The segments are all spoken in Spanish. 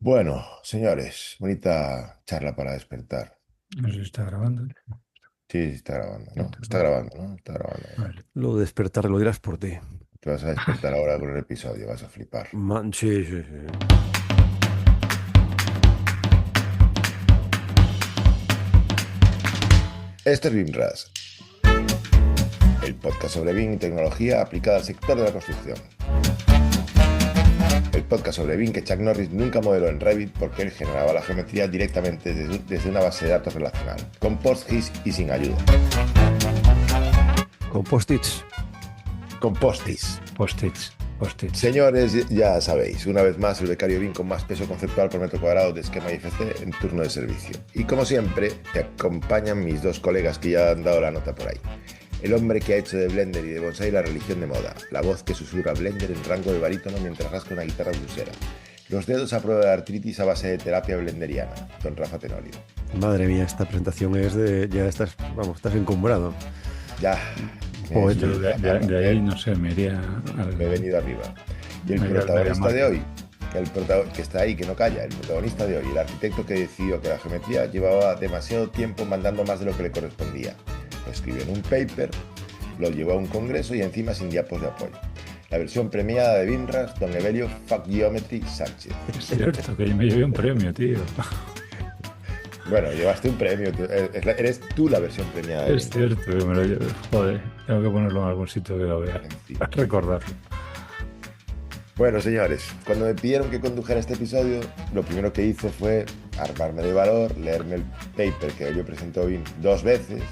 Bueno, señores, bonita charla para despertar. No sé si está grabando. Sí, sí, está grabando, Sí, ¿no? Está grabando, ¿no? Está grabando ya. vale. Lo de despertar lo dirás por ti. Te vas a despertar ahora con el episodio, vas a flipar. Sí, sí, sí. Esto es BIMRAS, el podcast sobre BIM y tecnología aplicada al sector de la construcción. El podcast sobre BIM que Chuck Norris nunca modeló en Revit porque él generaba la geometría directamente desde una base de datos relacional, con PostGIS y sin ayuda. Con post-its. Con PostGIS. Post-its. Post-its. Señores, ya sabéis, una vez más el becario BIM con más peso conceptual por metro cuadrado de esquema IFC en turno de servicio. Y como siempre, me acompañan mis dos colegas que ya han dado la nota por ahí. El hombre que ha hecho de Blender y de Bonsai la religión de moda, la voz que susurra Blender en rango de barítono mientras rasca una guitarra bluesera, los dedos a prueba de artritis a base de terapia blenderiana, don Rafa Tenorio. Madre mía, esta presentación es de. Ya estás, vamos, estás encumbrado. Ya, me he Poeta. Yo subido a la cama, de ahí, no sé, me iría me he al, venido arriba. Y el me iría al protagonista de MediaMarkt. hoy, que está ahí, que no calla, el protagonista de hoy, el arquitecto que decidió que la geometría llevaba demasiado tiempo mandando más de lo que le correspondía. Lo escribió en un paper, lo llevó a un congreso y encima sin diapos de apoyo. La versión premiada de BIMRAS, don Evelio Fuck Geometry Sánchez. Es cierto que yo me llevé un premio, tío. Bueno, llevaste un premio, eres tú la versión premiada de Es BIMRAS. cierto que me lo llevé. Joder, tengo que ponerlo en algún sitio que lo vea. Encima. Para recordarlo. Bueno, señores, cuando me pidieron que condujera este episodio, lo primero que hice fue armarme de valor, leerme el paper que yo presentó BIM dos veces.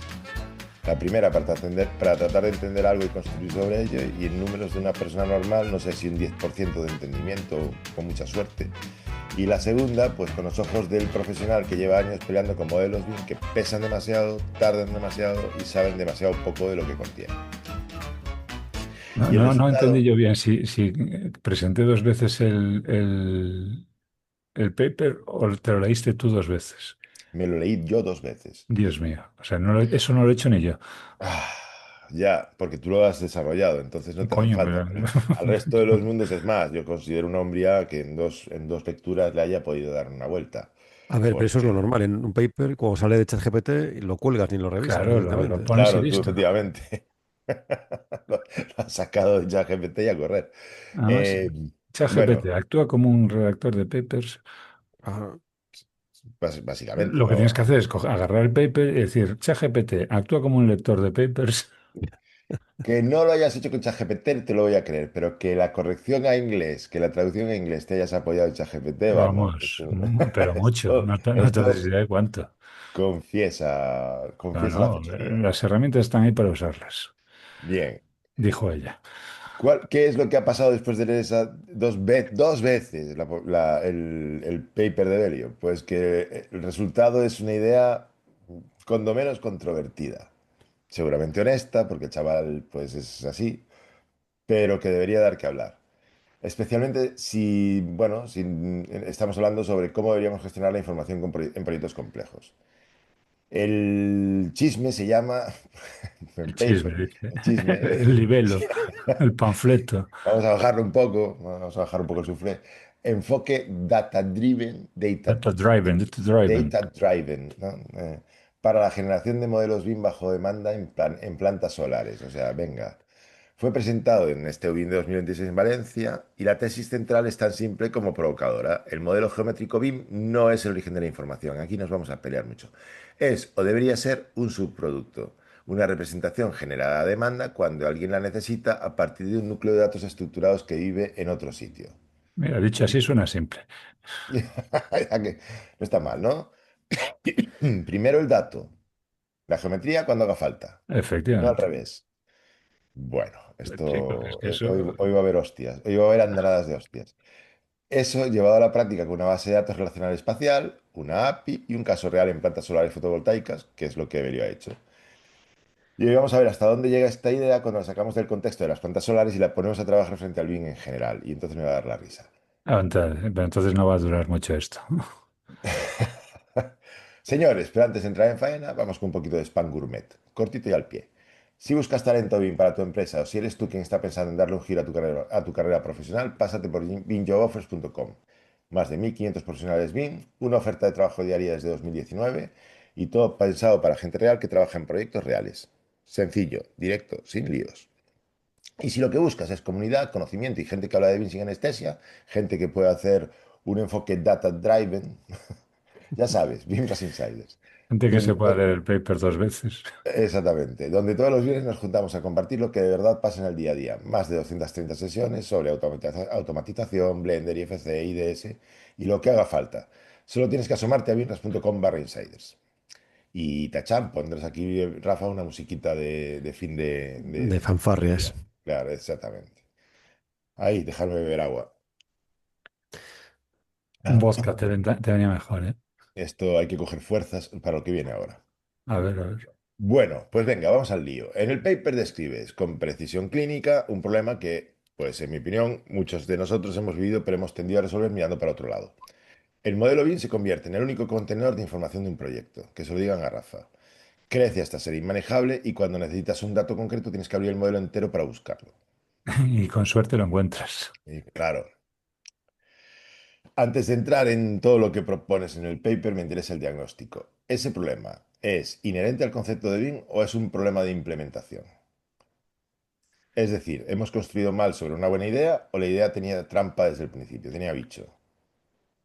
La primera para tratar de entender algo y construir sobre ello, y en números de una persona normal, no sé si un 10% de entendimiento, con mucha suerte. Y la segunda, pues con los ojos del profesional que lleva años peleando con modelos BIM que pesan demasiado, tardan demasiado y saben demasiado poco de lo que contienen. No, Y el no entendí resultado, yo bien si presenté dos veces el paper o te lo leíste tú dos veces. me lo leí yo dos veces. Dios mío. O sea, eso no lo he hecho ni yo. Ah, ya, porque tú lo has desarrollado, entonces no te hace Coño, falta. pero... Pero al resto de los mundos es más. Yo considero una hombría que en dos lecturas le haya podido dar una vuelta. A ver, pero eso es lo Porque, normal. En un paper, cuando sale de ChatGPT, lo cuelgas ni lo revisas Claro, lo directamente. pones y claro, tú listo. efectivamente lo has sacado de ChatGPT y a correr. Además, Eh, ChatGPT bueno, actúa como un redactor de papers. Ajá. básicamente, Lo que tienes ¿no? que hacer es agarrar el paper y decir, ChatGPT actúa como un lector de papers. Que no lo hayas hecho con ChatGPT te lo voy a creer, pero que la corrección a inglés, que la traducción a inglés te hayas apoyado en ChatGPT, vamos. Vamos, pero mucho. Esto, No te esto haces idea de cuánto. confiesa la No, fechoría. las herramientas están ahí para usarlas, Bien. dijo ella. ¿Qué es lo que ha pasado después de leer esa dos veces el paper de Belio? Pues que el resultado es una idea cuando menos controvertida. Seguramente honesta, porque el chaval pues es así, pero que debería dar que hablar. Especialmente si, bueno, si estamos hablando sobre cómo deberíamos gestionar la información en proyectos complejos. El chisme se llama, El en chisme, paper, dice. el chisme, El libelo, el panfleto. vamos a bajarlo un poco, vamos a bajar un poco el suflé. Enfoque data-driven, Data driven. data-driven, ¿no? Para la generación de modelos BIM bajo demanda en plantas solares. O sea, venga. Fue presentado en este BIM de 2026 en Valencia y la tesis central es tan simple como provocadora. El modelo geométrico BIM no es el origen de la información. Aquí nos vamos a pelear mucho. Es o debería ser un subproducto, una representación generada a demanda cuando alguien la necesita a partir de un núcleo de datos estructurados que vive en otro sitio. Mira, dicho así suena simple. Ya que no está mal, ¿no? Primero el dato, la geometría cuando haga falta, no al Efectivamente. revés. Bueno, Pues, chicos, es esto, que eso... hoy va a haber hostias, hoy va a haber andanadas de hostias. Eso llevado a la práctica con una base de datos relacional espacial, una API y un caso real en plantas solares fotovoltaicas, que es lo que Everio ha hecho. Y hoy vamos a ver hasta dónde llega esta idea cuando la sacamos del contexto de las plantas solares y la ponemos a trabajar frente al BIM en general. Y entonces me va a dar la risa. Pero entonces no va a durar mucho esto. Señores, pero antes de entrar en faena, vamos con un poquito de spam gourmet, cortito y al pie. Si buscas talento BIM para tu empresa o si eres tú quien está pensando en darle un giro a tu carrera profesional, pásate por BIMJobOffers.com. más de 1.500 profesionales BIM, una oferta de trabajo diaria desde 2019 y todo pensado para gente real que trabaja en proyectos reales. Sencillo, directo, sin líos. Y si lo que buscas es comunidad, conocimiento y gente que habla de BIM sin anestesia, gente que puede hacer un enfoque data-driven, ya sabes, BIMers Insiders. Gente que se Donde pueda leer el paper dos veces. Exactamente, donde todos los viernes nos juntamos a compartir lo que de verdad pasa en el día a día. Más de 230 sesiones sobre automatización, Blender, IFC, IDS y lo que haga falta. Solo tienes que asomarte a birras.com/insiders. Y tachán, pondrás aquí, Rafa, una musiquita de fin De de fanfarrias. día. Claro, exactamente. Ahí, dejarme beber agua. Un vodka te venía mejor, ¿eh? Esto hay que coger fuerzas para lo que viene ahora. A ver, a ver. Bueno, pues venga, vamos al lío. En el paper describes con precisión clínica un problema que, pues en mi opinión, muchos de nosotros hemos vivido, pero hemos tendido a resolver mirando para otro lado. El modelo BIM se convierte en el único contenedor de información de un proyecto, que se lo digan a Rafa. Crece hasta ser inmanejable y cuando necesitas un dato concreto tienes que abrir el modelo entero para buscarlo. Y con suerte lo encuentras. Y claro, antes de entrar en todo lo que propones en el paper, me interesa el diagnóstico. ¿Ese problema es inherente al concepto de BIM o es un problema de implementación? Es decir, ¿hemos construido mal sobre una buena idea o la idea tenía trampa desde el principio, tenía bicho?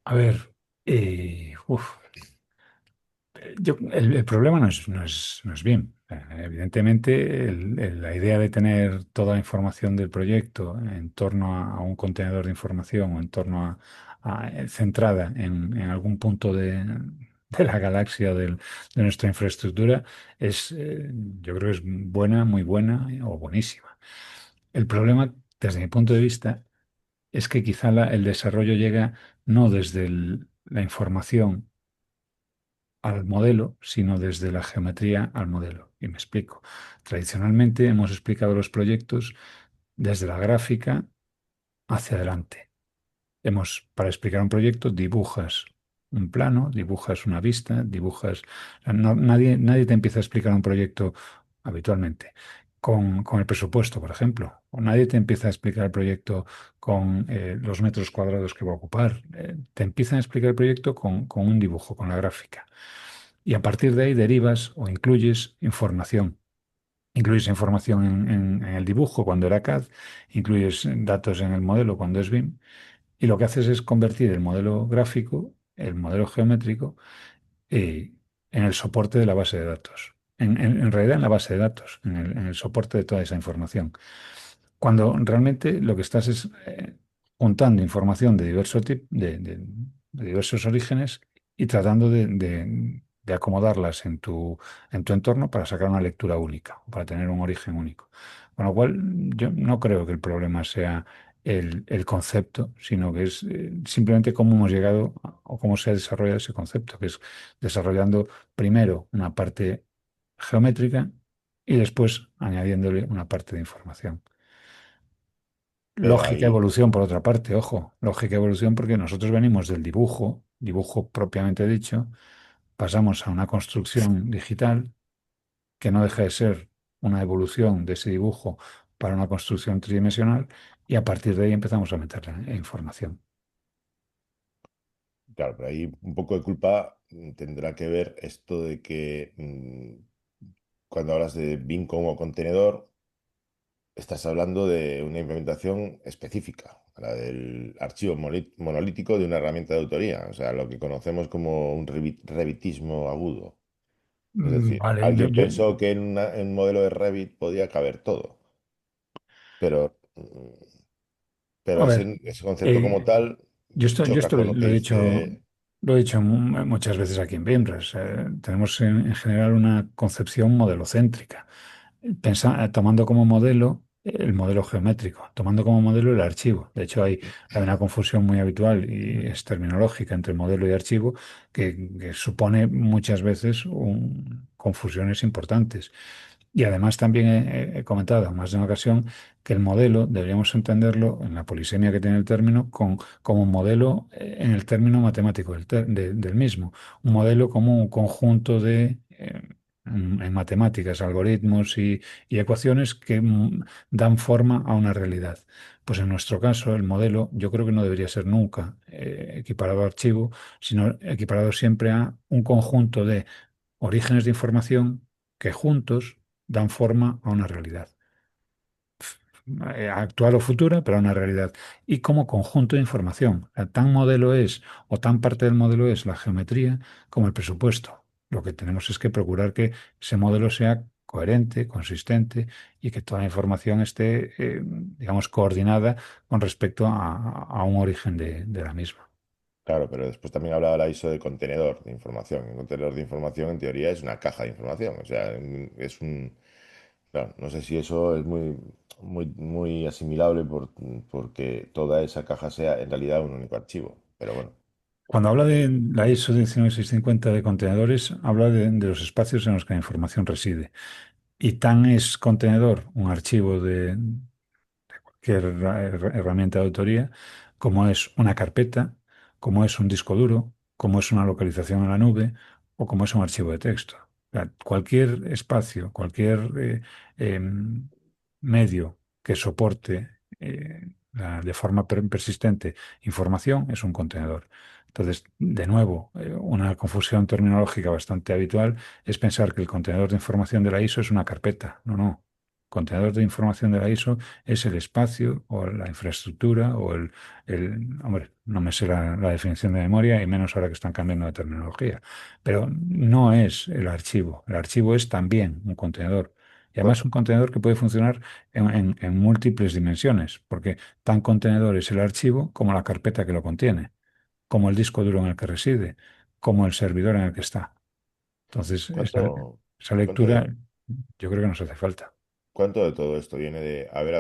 A ver, el problema no es bien. Evidentemente, la idea de tener toda la información del proyecto en torno a un contenedor de información o en torno centrada en algún punto de la galaxia de nuestra infraestructura yo creo que es buena, muy buena o buenísima. El problema, desde mi punto de vista, es que quizá el desarrollo llega no desde la información al modelo, sino desde la geometría al modelo. Y me explico. Tradicionalmente hemos explicado los proyectos desde la gráfica hacia adelante. Para explicar un proyecto, dibujas un plano, dibujas una vista, nadie te empieza a explicar un proyecto habitualmente con el presupuesto, por ejemplo. O nadie te empieza a explicar el proyecto con los metros cuadrados que va a ocupar. Te empiezan a explicar el proyecto con un dibujo, con la gráfica. Y a partir de ahí derivas o incluyes información. Incluyes información en el dibujo cuando era CAD, incluyes datos en el modelo cuando es BIM, y lo que haces es convertir el modelo gráfico, el modelo geométrico, en el soporte de la base de datos. En realidad en la base de datos, en el soporte de toda esa información. Cuando realmente lo que estás es juntando información de de diversos orígenes y tratando de acomodarlas en tu entorno para sacar una lectura única, o para tener un origen único. Con lo cual, yo no creo que el problema sea el concepto, sino que es simplemente cómo hemos llegado o cómo se ha desarrollado ese concepto, que es desarrollando primero una parte geométrica y después añadiéndole una parte de información. Pero Lógica ahí, evolución, por otra parte, ojo, lógica evolución porque nosotros venimos del dibujo, dibujo propiamente dicho, pasamos a una construcción digital que no deja de ser una evolución de ese dibujo para una construcción tridimensional y a partir de ahí empezamos a meter la información. claro, pero ahí un poco de culpa tendrá que ver esto de que cuando hablas de BIM como contenedor, estás hablando de una implementación específica, la del archivo monolítico de una herramienta de autoría, o sea, lo que conocemos como un revitismo agudo. Es decir, Vale, alguien pensó que en un modelo de Revit podía caber todo, pero, a pero ver, ese concepto como eh, tal yo choca esto con lo que dice. lo he dicho muchas veces aquí en Bimbras. Tenemos en general una concepción modelocéntrica. Tomando como modelo el modelo geométrico, tomando como modelo el archivo. De hecho, hay una confusión muy habitual y es terminológica entre modelo y archivo que supone muchas veces confusiones importantes. Y además también he comentado en más de una ocasión que el modelo deberíamos entenderlo en la polisemia que tiene el término como un modelo en el término matemático del mismo. Un modelo como un conjunto en matemáticas, algoritmos y ecuaciones que dan forma a una realidad. Pues en nuestro caso, el modelo yo creo que no debería ser nunca equiparado a archivo, sino equiparado siempre a un conjunto de orígenes de información que juntos dan forma a una realidad actual o futura, pero a una realidad. Y como conjunto de información. Tan modelo es, o tan parte del modelo es la geometría como el presupuesto. Lo que tenemos es que procurar que ese modelo sea coherente, consistente y que toda la información esté, digamos, coordinada con respecto a un origen de la misma. Claro, pero después también hablaba la ISO de contenedor de información. Un contenedor de información en teoría es una caja de información. O sea, es un... Claro, no sé si eso es muy asimilable porque toda esa caja sea en realidad un único archivo. Pero bueno, Cuando habla de la ISO 19650 de contenedores, habla de los espacios en los que la información reside. Y tan es contenedor un archivo de cualquier herramienta de autoría, como es una carpeta, como es un disco duro, como es una localización en la nube o como es un archivo de texto. O sea, cualquier espacio, cualquier medio que soporte de forma persistente información es un contenedor. Entonces, de nuevo, una confusión terminológica bastante habitual es pensar que el contenedor de información de la ISO es una carpeta. No, no. Contenedor de información de la ISO es el espacio o la infraestructura o hombre, no me sé la definición de memoria y menos ahora que están cambiando de terminología, pero no es el archivo. El archivo es también un contenedor. Y además ¿cu- un contenedor que puede funcionar en múltiples dimensiones, porque tan contenedor es el archivo como la carpeta que lo contiene, como el disco duro en el que reside, como el servidor en el que está. Entonces, ¿cuánto, esa cuánto de, lectura yo creo que nos hace falta. cuánto de todo esto viene de haber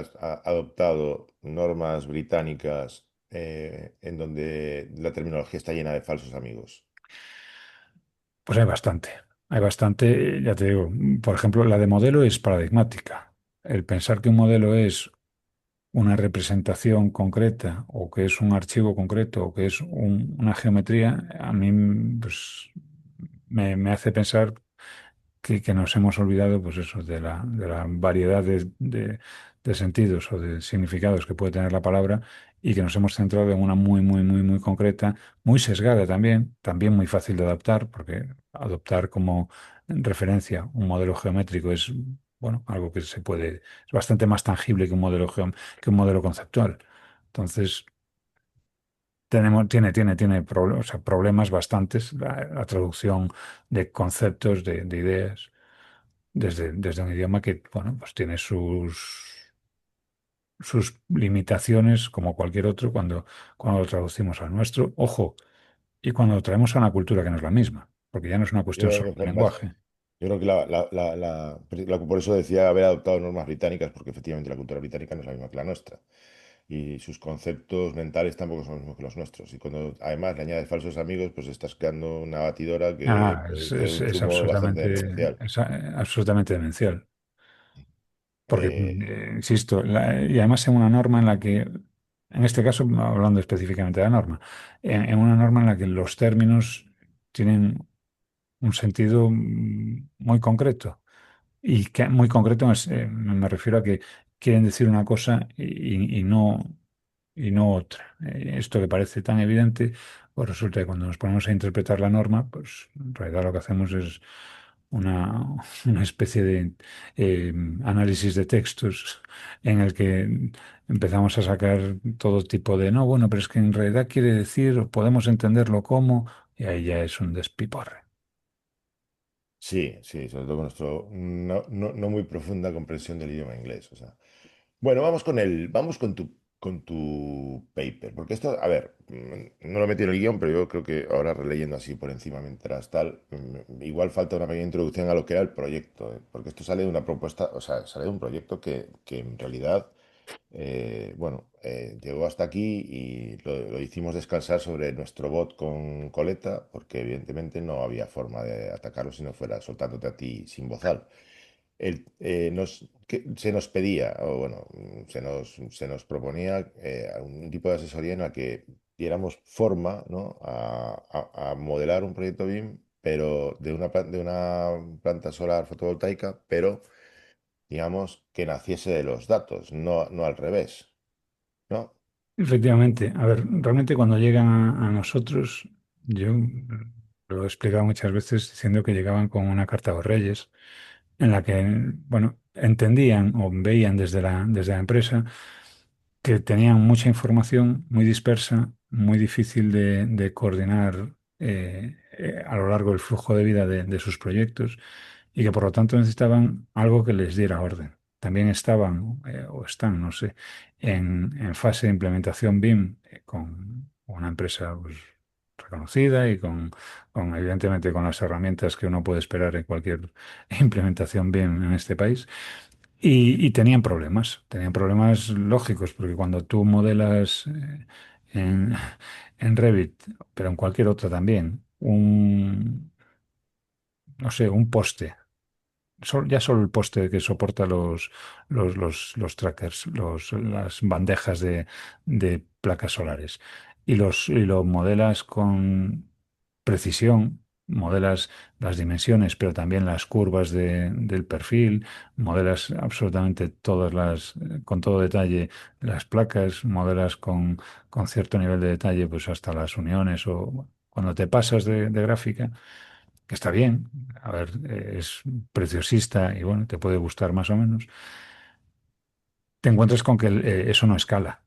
adoptado normas británicas en donde la terminología está llena de falsos amigos? Pues hay bastante. Hay bastante, ya te digo, por ejemplo, la de modelo es paradigmática. El pensar que un modelo es una representación concreta o que es un archivo concreto o que es una geometría, a mí pues, me hace pensar que nos hemos olvidado, pues eso, de la variedad de sentidos o de significados que puede tener la palabra y que nos hemos centrado en una muy, muy, muy, muy concreta, muy sesgada también, también muy fácil de adaptar, porque adoptar como referencia un modelo geométrico es, bueno, algo que se puede, es bastante más tangible que que un modelo conceptual. Entonces, tiene o sea, problemas bastantes la traducción de conceptos, de ideas desde un idioma que, bueno, pues tiene sus limitaciones como cualquier otro cuando lo traducimos al nuestro. Ojo, y cuando lo traemos a una cultura que no es la misma, porque ya no es una Yo cuestión creo solo que de fue más. lenguaje. Yo creo que por eso decía haber adoptado normas británicas, porque efectivamente la cultura británica no es la misma que la nuestra. Y sus conceptos mentales tampoco son los mismos que los nuestros. Y cuando además le añades falsos amigos, pues estás creando una batidora que Ah, es, produce es- un es zumo bastante absolutamente, demencial. es absolutamente demencial. Porque, Eh, insisto, y además en una norma en la que, en este caso, hablando específicamente de la norma, en una norma en la que los términos tienen un sentido muy concreto. Y que muy concreto me refiero a que quieren decir una cosa y no otra. Esto que parece tan evidente, pues resulta que cuando nos ponemos a interpretar la norma, pues en realidad lo que hacemos es una, una especie de eh, análisis de textos en el que empezamos a sacar todo tipo de, no, bueno, pero es que en realidad quiere decir, o podemos entenderlo como, y ahí ya es un despiporre. sí, sí, sobre todo con nuestro no muy profunda comprensión del idioma inglés. O sea. Bueno, vamos con tu paper, porque esto, a ver, no lo metí en el guión, pero yo creo que ahora releyendo así por encima mientras tal, igual falta una pequeña introducción a lo que era el proyecto, porque esto sale de una propuesta, o sea, sale de un proyecto que en realidad, bueno, llegó hasta aquí y lo hicimos descansar sobre nuestro bot con coleta, porque evidentemente no había forma de atacarlo si no fuera soltándote a ti sin bozal se nos pedía, o bueno, se nos proponía un tipo de asesoría en la que diéramos forma, ¿no? a modelar un proyecto BIM pero de una planta solar fotovoltaica, pero digamos que naciese de los datos, no al revés, ¿no? Efectivamente, a ver, realmente cuando llegan a nosotros, yo lo he explicado muchas veces diciendo que llegaban con una carta a los Reyes, en la que, bueno, entendían o veían desde la empresa que tenían mucha información muy dispersa, muy difícil de coordinar a lo largo del flujo de vida de sus proyectos y que por lo tanto necesitaban algo que les diera orden. También estaban, o están, no sé, en fase de implementación BIM con una empresa pues, reconocida y evidentemente con las herramientas que uno puede esperar en cualquier implementación BIM en este país. Y tenían problemas lógicos, porque cuando tú modelas en, en Revit, pero en cualquier otra también, no sé, un poste, ya solo el poste que soporta los trackers, las bandejas de placas solares, y lo modelas con precisión, modelas las dimensiones, pero también las curvas del perfil, modelas absolutamente con todo detalle las placas, modelas con cierto nivel de detalle, pues hasta las uniones o cuando te pasas de gráfica que está bien, a ver, es preciosista y bueno, te puede gustar más o menos, te encuentras con que eso no escala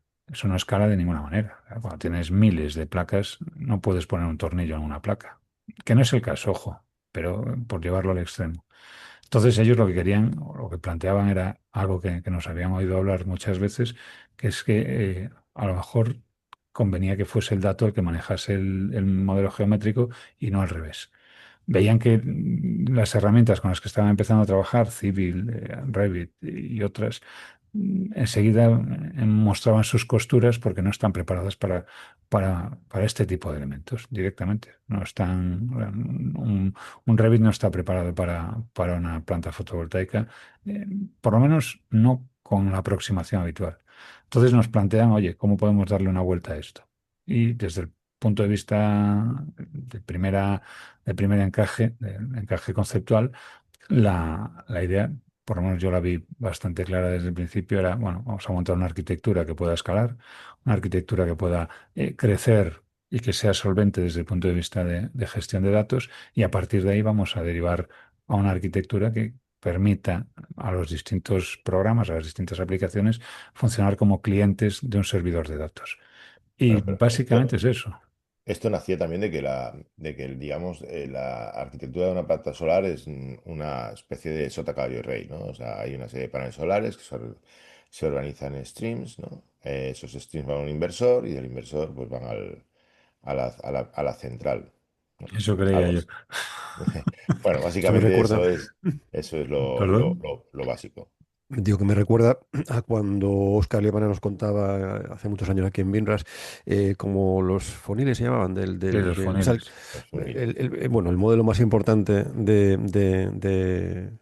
de ninguna manera. Cuando tienes miles de placas, no puedes poner un tornillo en una placa, que no es el caso, ojo, pero por llevarlo al extremo. Entonces ellos lo que querían, o lo que planteaban era algo que nos habían oído hablar muchas veces, que es que a lo mejor convenía que fuese el dato el que manejase el modelo geométrico y no al revés. Veían que las herramientas con las que estaban empezando a trabajar, Civil, Revit y otras, enseguida mostraban sus costuras porque no están preparadas para este tipo de elementos directamente. No están, un Revit no está preparado para una planta fotovoltaica, eh, por lo menos no con la aproximación habitual. Entonces nos plantean, oye, ¿cómo podemos darle una vuelta a esto? Y desde el punto de vista de primer encaje, de encaje conceptual, la idea, por lo menos yo la vi bastante clara desde el principio, era, bueno, vamos a montar una arquitectura que pueda escalar, una arquitectura que pueda crecer y que sea solvente desde el punto de vista de gestión de datos, y a partir de ahí vamos a derivar a una arquitectura que permita a los distintos programas, a las distintas aplicaciones, funcionar como clientes de un servidor de datos. Y Bueno, pero básicamente es eso. esto nacía también de que digamos, la arquitectura de una planta solar es una especie de sota caballo y rey, ¿no? O sea, hay una serie de paneles solares que se organizan en streams, ¿no? Esos streams van a un inversor y del inversor pues van a la central, ¿no? Eso creía Algo yo. así. Bueno, Esto me básicamente recuerda, eso es ¿Perdón? lo básico. digo que me recuerda a cuando Oscar Liebana nos contaba hace muchos años aquí en Vinras, como los foniles se llamaban, Sí, los o sea, foniles. Los funiles. bueno, el modelo más importante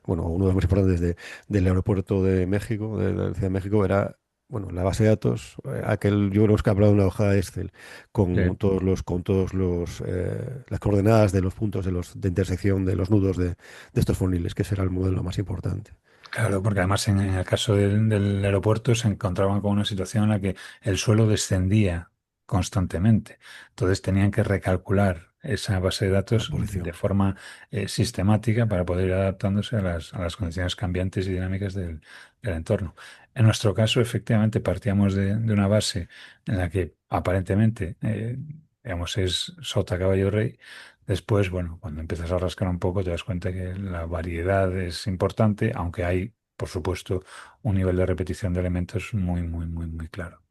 bueno, uno de los más importantes del aeropuerto de México, de la Ciudad de México, era, bueno, la base de datos, yo creo que hablaba de una hoja de Excel Sí. con todos las coordenadas de los puntos de intersección de los nudos de estos foniles, que ese era el modelo más importante. Claro, porque además en el caso del aeropuerto se encontraban con una situación en la que el suelo descendía constantemente. Entonces tenían que recalcular esa base de La datos de posición. forma sistemática para poder ir adaptándose a las condiciones cambiantes y dinámicas del entorno. En nuestro caso, efectivamente, partíamos de una base en la que aparentemente, digamos, es sota, caballo, rey. Después, bueno, cuando empiezas a rascar un poco, te das cuenta que la variedad es importante, aunque hay, por supuesto, un nivel de repetición de elementos muy, muy, muy, muy claro.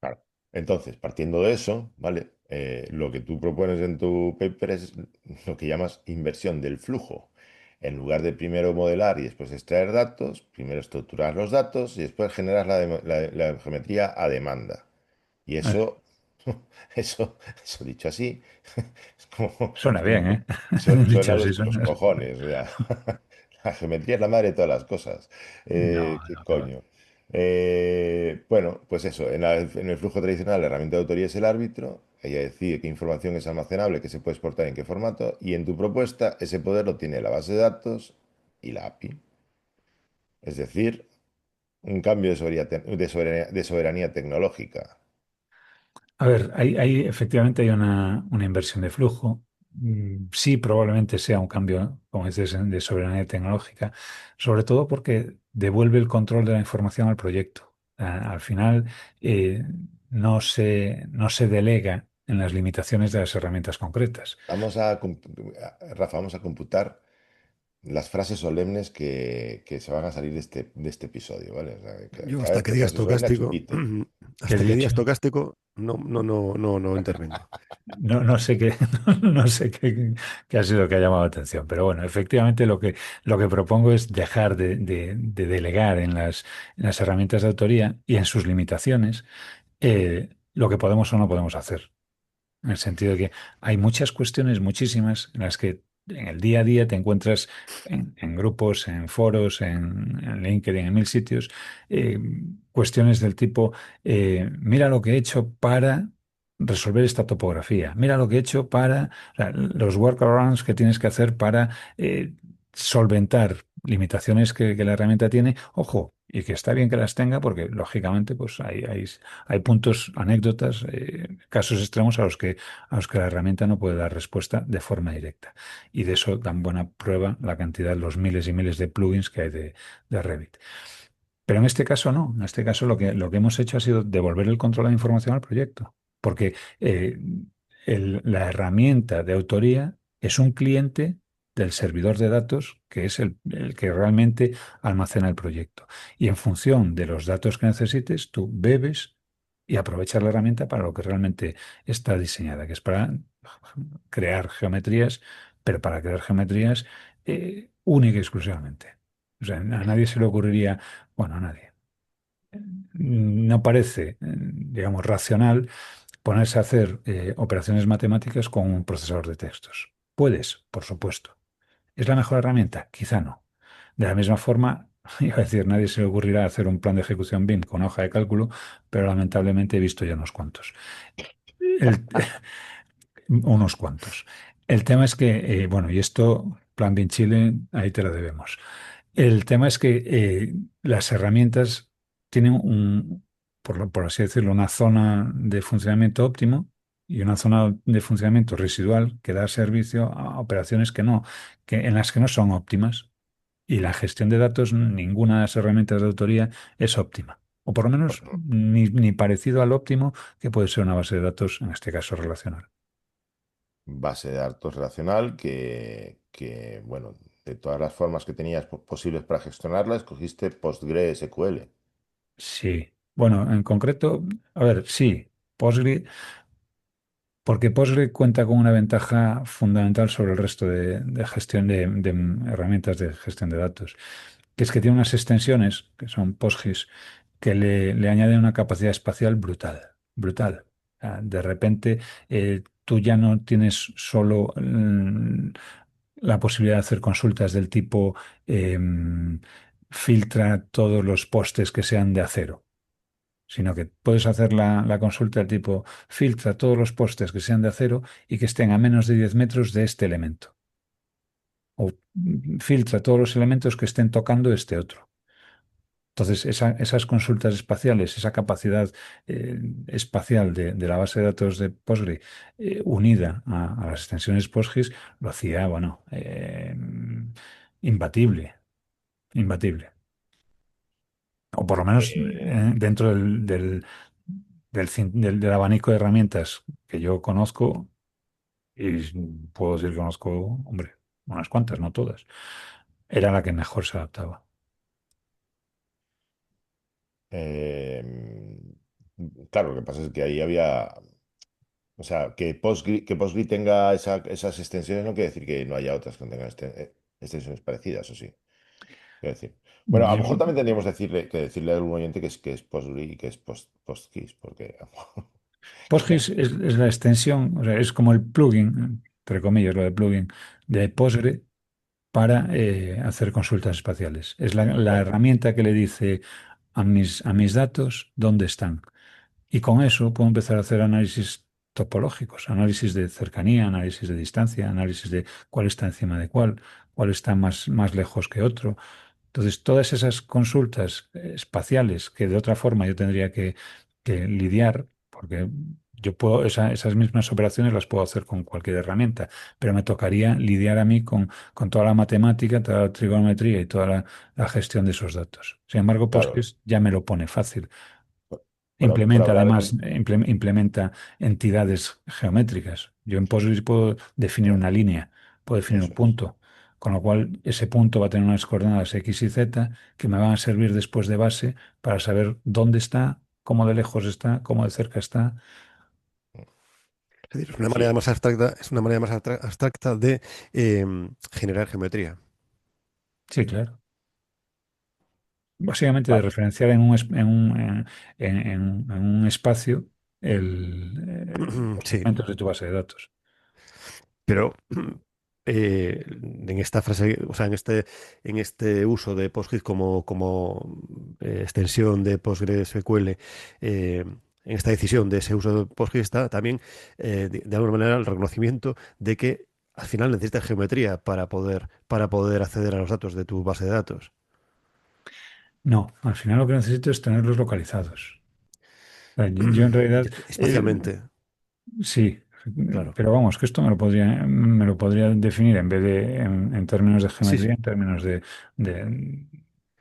Claro. Entonces, partiendo de eso, ¿vale? Lo que tú propones en tu paper es lo que llamas inversión del flujo. En lugar de primero modelar y después extraer datos, primero estructurar los datos y después generar la geometría a demanda. Y Eh, eso dicho así, es como, Suena bien, ¿eh? suena Dicho a así, los suena. cojones. O sea, la geometría es la madre de todas las cosas. No, ¿Qué no, que va. coño? Bueno, pues eso, en el flujo tradicional la herramienta de autoría es el árbitro, ella decide qué información es almacenable, qué se puede exportar en qué formato, y en tu propuesta ese poder lo tiene la base de datos y la API. Es decir, un cambio de soberanía tecnológica. A ver, efectivamente hay una inversión de flujo. Sí, probablemente sea un cambio, como dices, de soberanía tecnológica, sobre todo porque devuelve el control de la información al proyecto. Al final, eh, no se delega en las limitaciones de las herramientas concretas. Rafa, vamos a computar las frases solemnes que se van a salir de este episodio, ¿vale? O sea, Yo cada hasta vez que que digas frase solemne, estocástico, chupito. ¿Qué he hasta que dicho? digas estocástico, no intervengo. No sé qué, no sé qué ha sido lo que ha llamado la atención, pero bueno, efectivamente lo que propongo es dejar de delegar en las herramientas de autoría y en sus limitaciones lo que podemos o no podemos hacer. En el sentido de que hay muchas cuestiones, muchísimas, en las que en el día a día te encuentras en grupos, en foros, en LinkedIn, en mil sitios, eh, cuestiones del tipo, mira lo que he hecho para resolver esta topografía, mira lo que he hecho para, o sea, los workarounds que tienes que hacer para solventar limitaciones que la herramienta tiene, ojo, y que está bien que las tenga porque lógicamente pues hay puntos, anécdotas, casos extremos a los que la herramienta no puede dar respuesta de forma directa. Y de eso dan buena prueba la cantidad, los miles y miles de plugins que hay de Revit. Pero en este caso no. En este caso lo que hemos hecho ha sido devolver el control de la información al proyecto. Porque la herramienta de autoría es un cliente del servidor de datos que es el que realmente almacena el proyecto. Y en función de los datos que necesites, tú bebes y aprovechas la herramienta para lo que realmente está diseñada, que es para crear geometrías, pero para crear geometrías única y exclusivamente. O sea, a nadie se le ocurriría, bueno, a nadie. No parece, digamos, racional ponerse a hacer operaciones matemáticas con un procesador de textos. Puedes, por supuesto. ¿Es la mejor herramienta? Quizá no. De la misma forma, iba a decir, nadie se le ocurrirá hacer un plan de ejecución BIM con hoja de cálculo, pero lamentablemente he visto ya unos cuantos. El- unos cuantos. El tema es que, bueno, y esto, Plan BIM Chile, ahí te lo debemos. El tema es que las herramientas tienen por así decirlo, una zona de funcionamiento óptimo y una zona de funcionamiento residual que da servicio a operaciones en las que no son óptimas. Y la gestión de datos, ninguna de las herramientas de autoría es óptima. O por lo menos ni parecido al óptimo que puede ser una base de datos, en este caso relacional. Base de datos relacional bueno, de todas las formas que tenías posibles para gestionarla, escogiste PostgreSQL. Sí. Bueno, en concreto, a ver, sí. Postgre Porque Postgre cuenta con una ventaja fundamental sobre el resto de gestión de herramientas de gestión de datos, que es que tiene unas extensiones, que son PostGIS, que le añaden una capacidad espacial brutal, brutal. De repente, tú ya no tienes solo la posibilidad de hacer consultas del tipo filtra todos los postes que sean de acero, sino que puedes hacer la consulta del tipo filtra todos los postes que sean de acero y que estén a menos de 10 metros de este elemento. O filtra todos los elementos que estén tocando este otro. Entonces, esas consultas espaciales, esa capacidad espacial de la base de datos de Postgre unida a las extensiones PostGIS lo hacía, bueno, imbatible, imbatible. O por lo menos Eh, dentro del abanico de herramientas que yo conozco, y puedo decir que conozco, hombre, unas cuantas, no todas, era la que mejor se adaptaba. eh, claro, lo que pasa es que ahí había, o sea, que Postgre tenga esas extensiones no quiere decir que no haya otras que no tengan extensiones parecidas, o sí. Quiero decir. Bueno, a lo mejor Yo- también tendríamos que decirle a algún oyente que es Postgre y que es PostGIS, porque PostGIS es la extensión, o sea, es como el plugin, entre comillas, lo de plugin de Postgre para hacer consultas espaciales. Es la bueno, herramienta que le dice a mis datos dónde están. Y con eso puedo empezar a hacer análisis topológicos, análisis de cercanía, análisis de distancia, análisis de cuál está encima de cuál está más lejos que otro. Entonces, todas esas consultas espaciales que de otra forma yo tendría que lidiar, porque yo puedo, esas mismas operaciones las puedo hacer con cualquier herramienta, pero me tocaría lidiar a mí con toda la matemática, toda la trigonometría y toda la gestión de esos datos. Sin embargo, Claro. Postgres ya me lo pone fácil. Bueno, por Implementa hablar además, en... implementa entidades geométricas. Yo en Postgres puedo definir una línea, puedo definir un Eso es. punto, con lo cual ese punto va a tener unas coordenadas X y Z que me van a servir después de base para saber dónde está, cómo de lejos está, cómo de cerca está. Es decir, es una manera Sí, más abstracta, es una manera más abstracta de generar geometría. Sí, claro. Básicamente de vale. referenciar en un espacio los Sí, elementos de tu base de datos. pero en esta frase, o sea, en este uso de PostGIS como extensión de PostgreSQL, en esta decisión de ese uso de PostGIS está también, de alguna manera, el reconocimiento de que al final necesitas geometría para poder acceder a los datos de tu base de datos. No, al final lo que necesito es tenerlos localizados. O sea, yo en realidad, Espacialmente, sí, claro. pero vamos, que esto me lo podría definir en vez de en términos de Sí, geometría, en términos de, de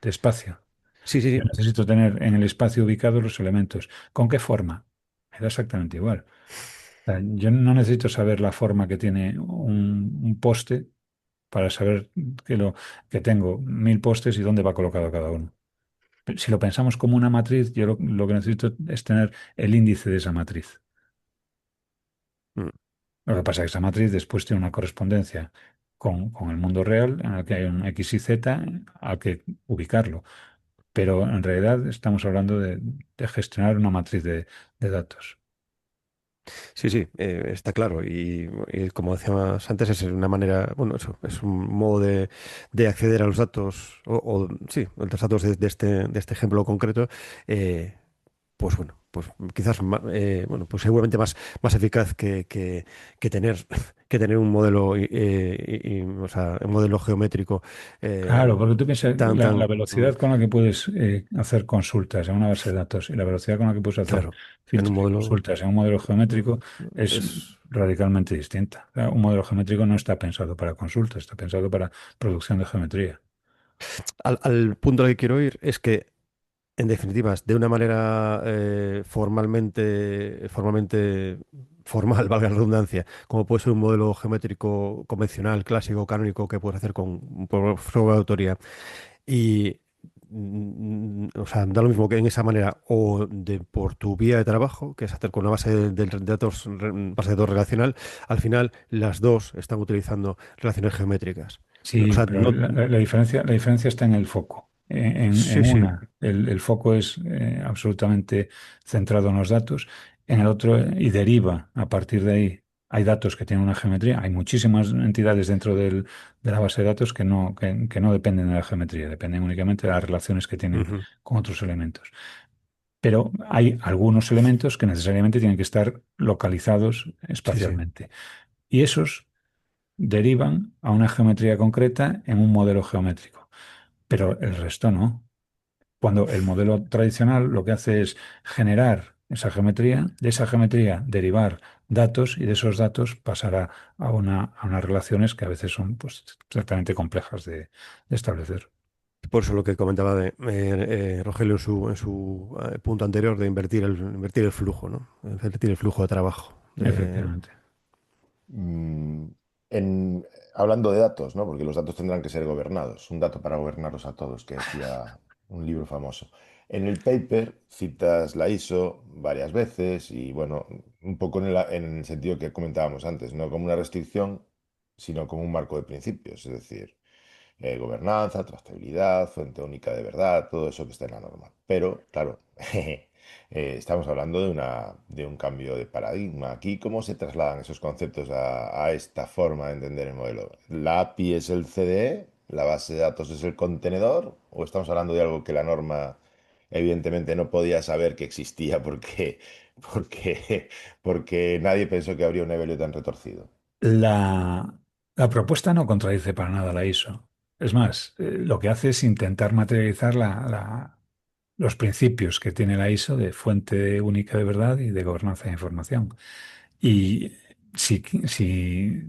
espacio. sí, sí, Yo sí. necesito tener en el espacio ubicados los elementos. ¿Con qué forma? Me da exactamente igual. O sea, yo no necesito saber la forma que tiene un poste para saber que tengo 1000 postes y dónde va colocado cada uno. Si lo pensamos como una matriz, yo lo que necesito es tener el índice de esa matriz. Mm. Lo que pasa es que esa matriz después tiene una correspondencia con el mundo real en el que hay un X y Z al que ubicarlo. Pero en realidad estamos hablando de gestionar una matriz de datos. Sí, sí, está claro. Y como decíamos antes, es una manera, bueno, eso, es un modo de acceder a los datos, sí, a los datos de este ejemplo concreto, eh, pues bueno, pues quizás, bueno, pues seguramente más eficaz que tener, que tener un modelo, o sea, un modelo geométrico eh, Claro, porque tú piensas tan, la tan, velocidad con la que puedes hacer consultas en una base de datos y la velocidad con la que puedes hacer claro, en un filtros y modelo consultas en un modelo geométrico es es radicalmente distinta. O sea, un modelo geométrico no está pensado para consultas, está pensado para producción de geometría. al punto al que quiero ir es que en definitiva, de una manera formalmente formal, valga la redundancia, como puede ser un modelo geométrico convencional, clásico, canónico, que puedes hacer por sobre autoría. Y, o sea, da lo mismo que en esa manera o por tu vía de trabajo, que es hacer con una base de datos, base de datos relacional, al final las dos están utilizando relaciones geométricas. O Sí, sea, pero no, la diferencia está en el foco. En sí, sí. una, el foco es absolutamente centrado en los datos, en el otro y deriva a partir de ahí. Hay datos que tienen una geometría, hay muchísimas entidades dentro de la base de datos que no dependen de la geometría, dependen únicamente de las relaciones que tienen Ujú. con otros elementos. Pero hay algunos elementos que necesariamente tienen que estar localizados Sí, sí. espacialmente. Y esos derivan a una geometría concreta en un modelo geométrico, pero el resto no. Cuando el modelo tradicional lo que hace es generar esa geometría, de esa geometría derivar datos y de esos datos pasar a unas relaciones que a veces son pues, exactamente complejas de establecer. Por eso lo que comentaba Rogelio en su punto anterior de invertir el flujo, ¿no? Invertir el flujo de trabajo. Efectivamente. Mm, en, hablando de datos, ¿no? Porque los datos tendrán que ser gobernados. Un dato para gobernarlos a todos, que decía un libro famoso. En el paper citas la ISO varias veces y, bueno, un poco en el sentido que comentábamos antes, no como una restricción, sino como un marco de principios. Es decir, gobernanza, trazabilidad, fuente única de verdad, todo eso que está en la norma. Pero, claro, estamos hablando de un cambio de paradigma. Aquí, ¿cómo se trasladan esos conceptos a esta forma de entender el modelo? ¿La API es el CDE? ¿La base de datos es el contenedor? ¿O estamos hablando de algo que la norma evidentemente no podía saber que existía porque, porque nadie pensó que habría un Evelio tan retorcido. La, la propuesta no contradice para nada la ISO. Es más, lo que hace es intentar materializar los principios que tiene la ISO de fuente única de verdad y de gobernanza de información. Y si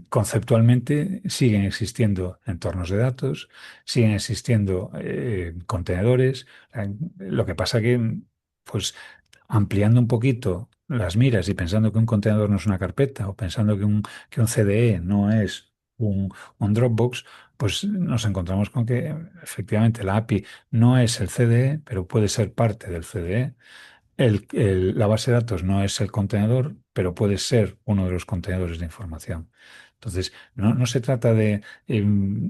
conceptualmente siguen existiendo entornos de datos, siguen existiendo contenedores, lo que pasa que, pues, ampliando un poquito las miras y pensando que un contenedor no es una carpeta o pensando que un CDE no es un Dropbox, pues nos encontramos con que efectivamente la API no es el CDE, pero puede ser parte del CDE. La base de datos no es el contenedor, pero puede ser uno de los contenedores de información. Entonces, no se trata de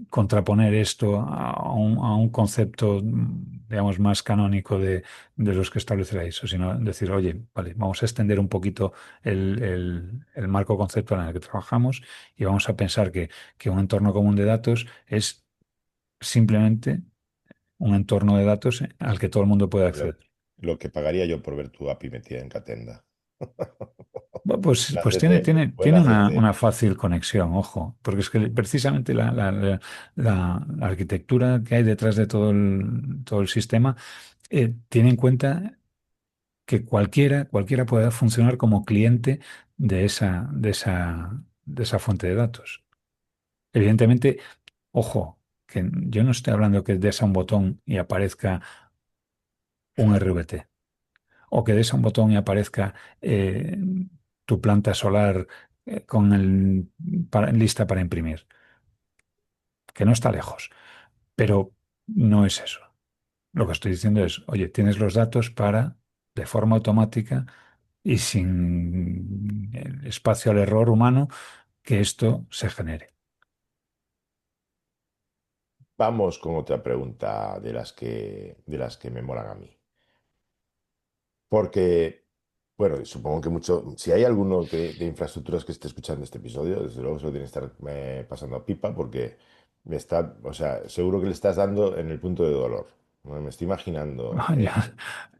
contraponer esto a un concepto, digamos, más canónico de los que establece la ISO, sino decir, oye, vale, vamos a extender un poquito el marco conceptual en el que trabajamos y vamos a pensar que un entorno común de datos es simplemente un entorno de datos al que todo el mundo puede Lo, acceder. lo que pagaría yo por ver tu API metida en Catenda. Pues, La pues tiene, CC, tiene, o en tiene la una CC. fácil conexión, ojo, porque es que precisamente la arquitectura que hay detrás de todo el sistema tiene en cuenta que cualquiera pueda funcionar como cliente de esa fuente de datos. Evidentemente, ojo, que yo no estoy hablando que des a un botón y aparezca un RVT. O que des a un botón y aparezca tu planta solar lista para imprimir, que no está lejos, pero no es eso. Lo que estoy diciendo es, oye, tienes los datos para, de forma automática y sin el espacio al error humano, que esto se genere. Vamos con otra pregunta de las que me molan a mí. Porque, bueno, supongo que mucho, si hay alguno de infraestructuras que esté escuchando este episodio, desde luego se lo tiene que estar pasando a pipa porque me está, o sea, seguro que le estás dando en el punto de dolor. ¿No? Me estoy imaginando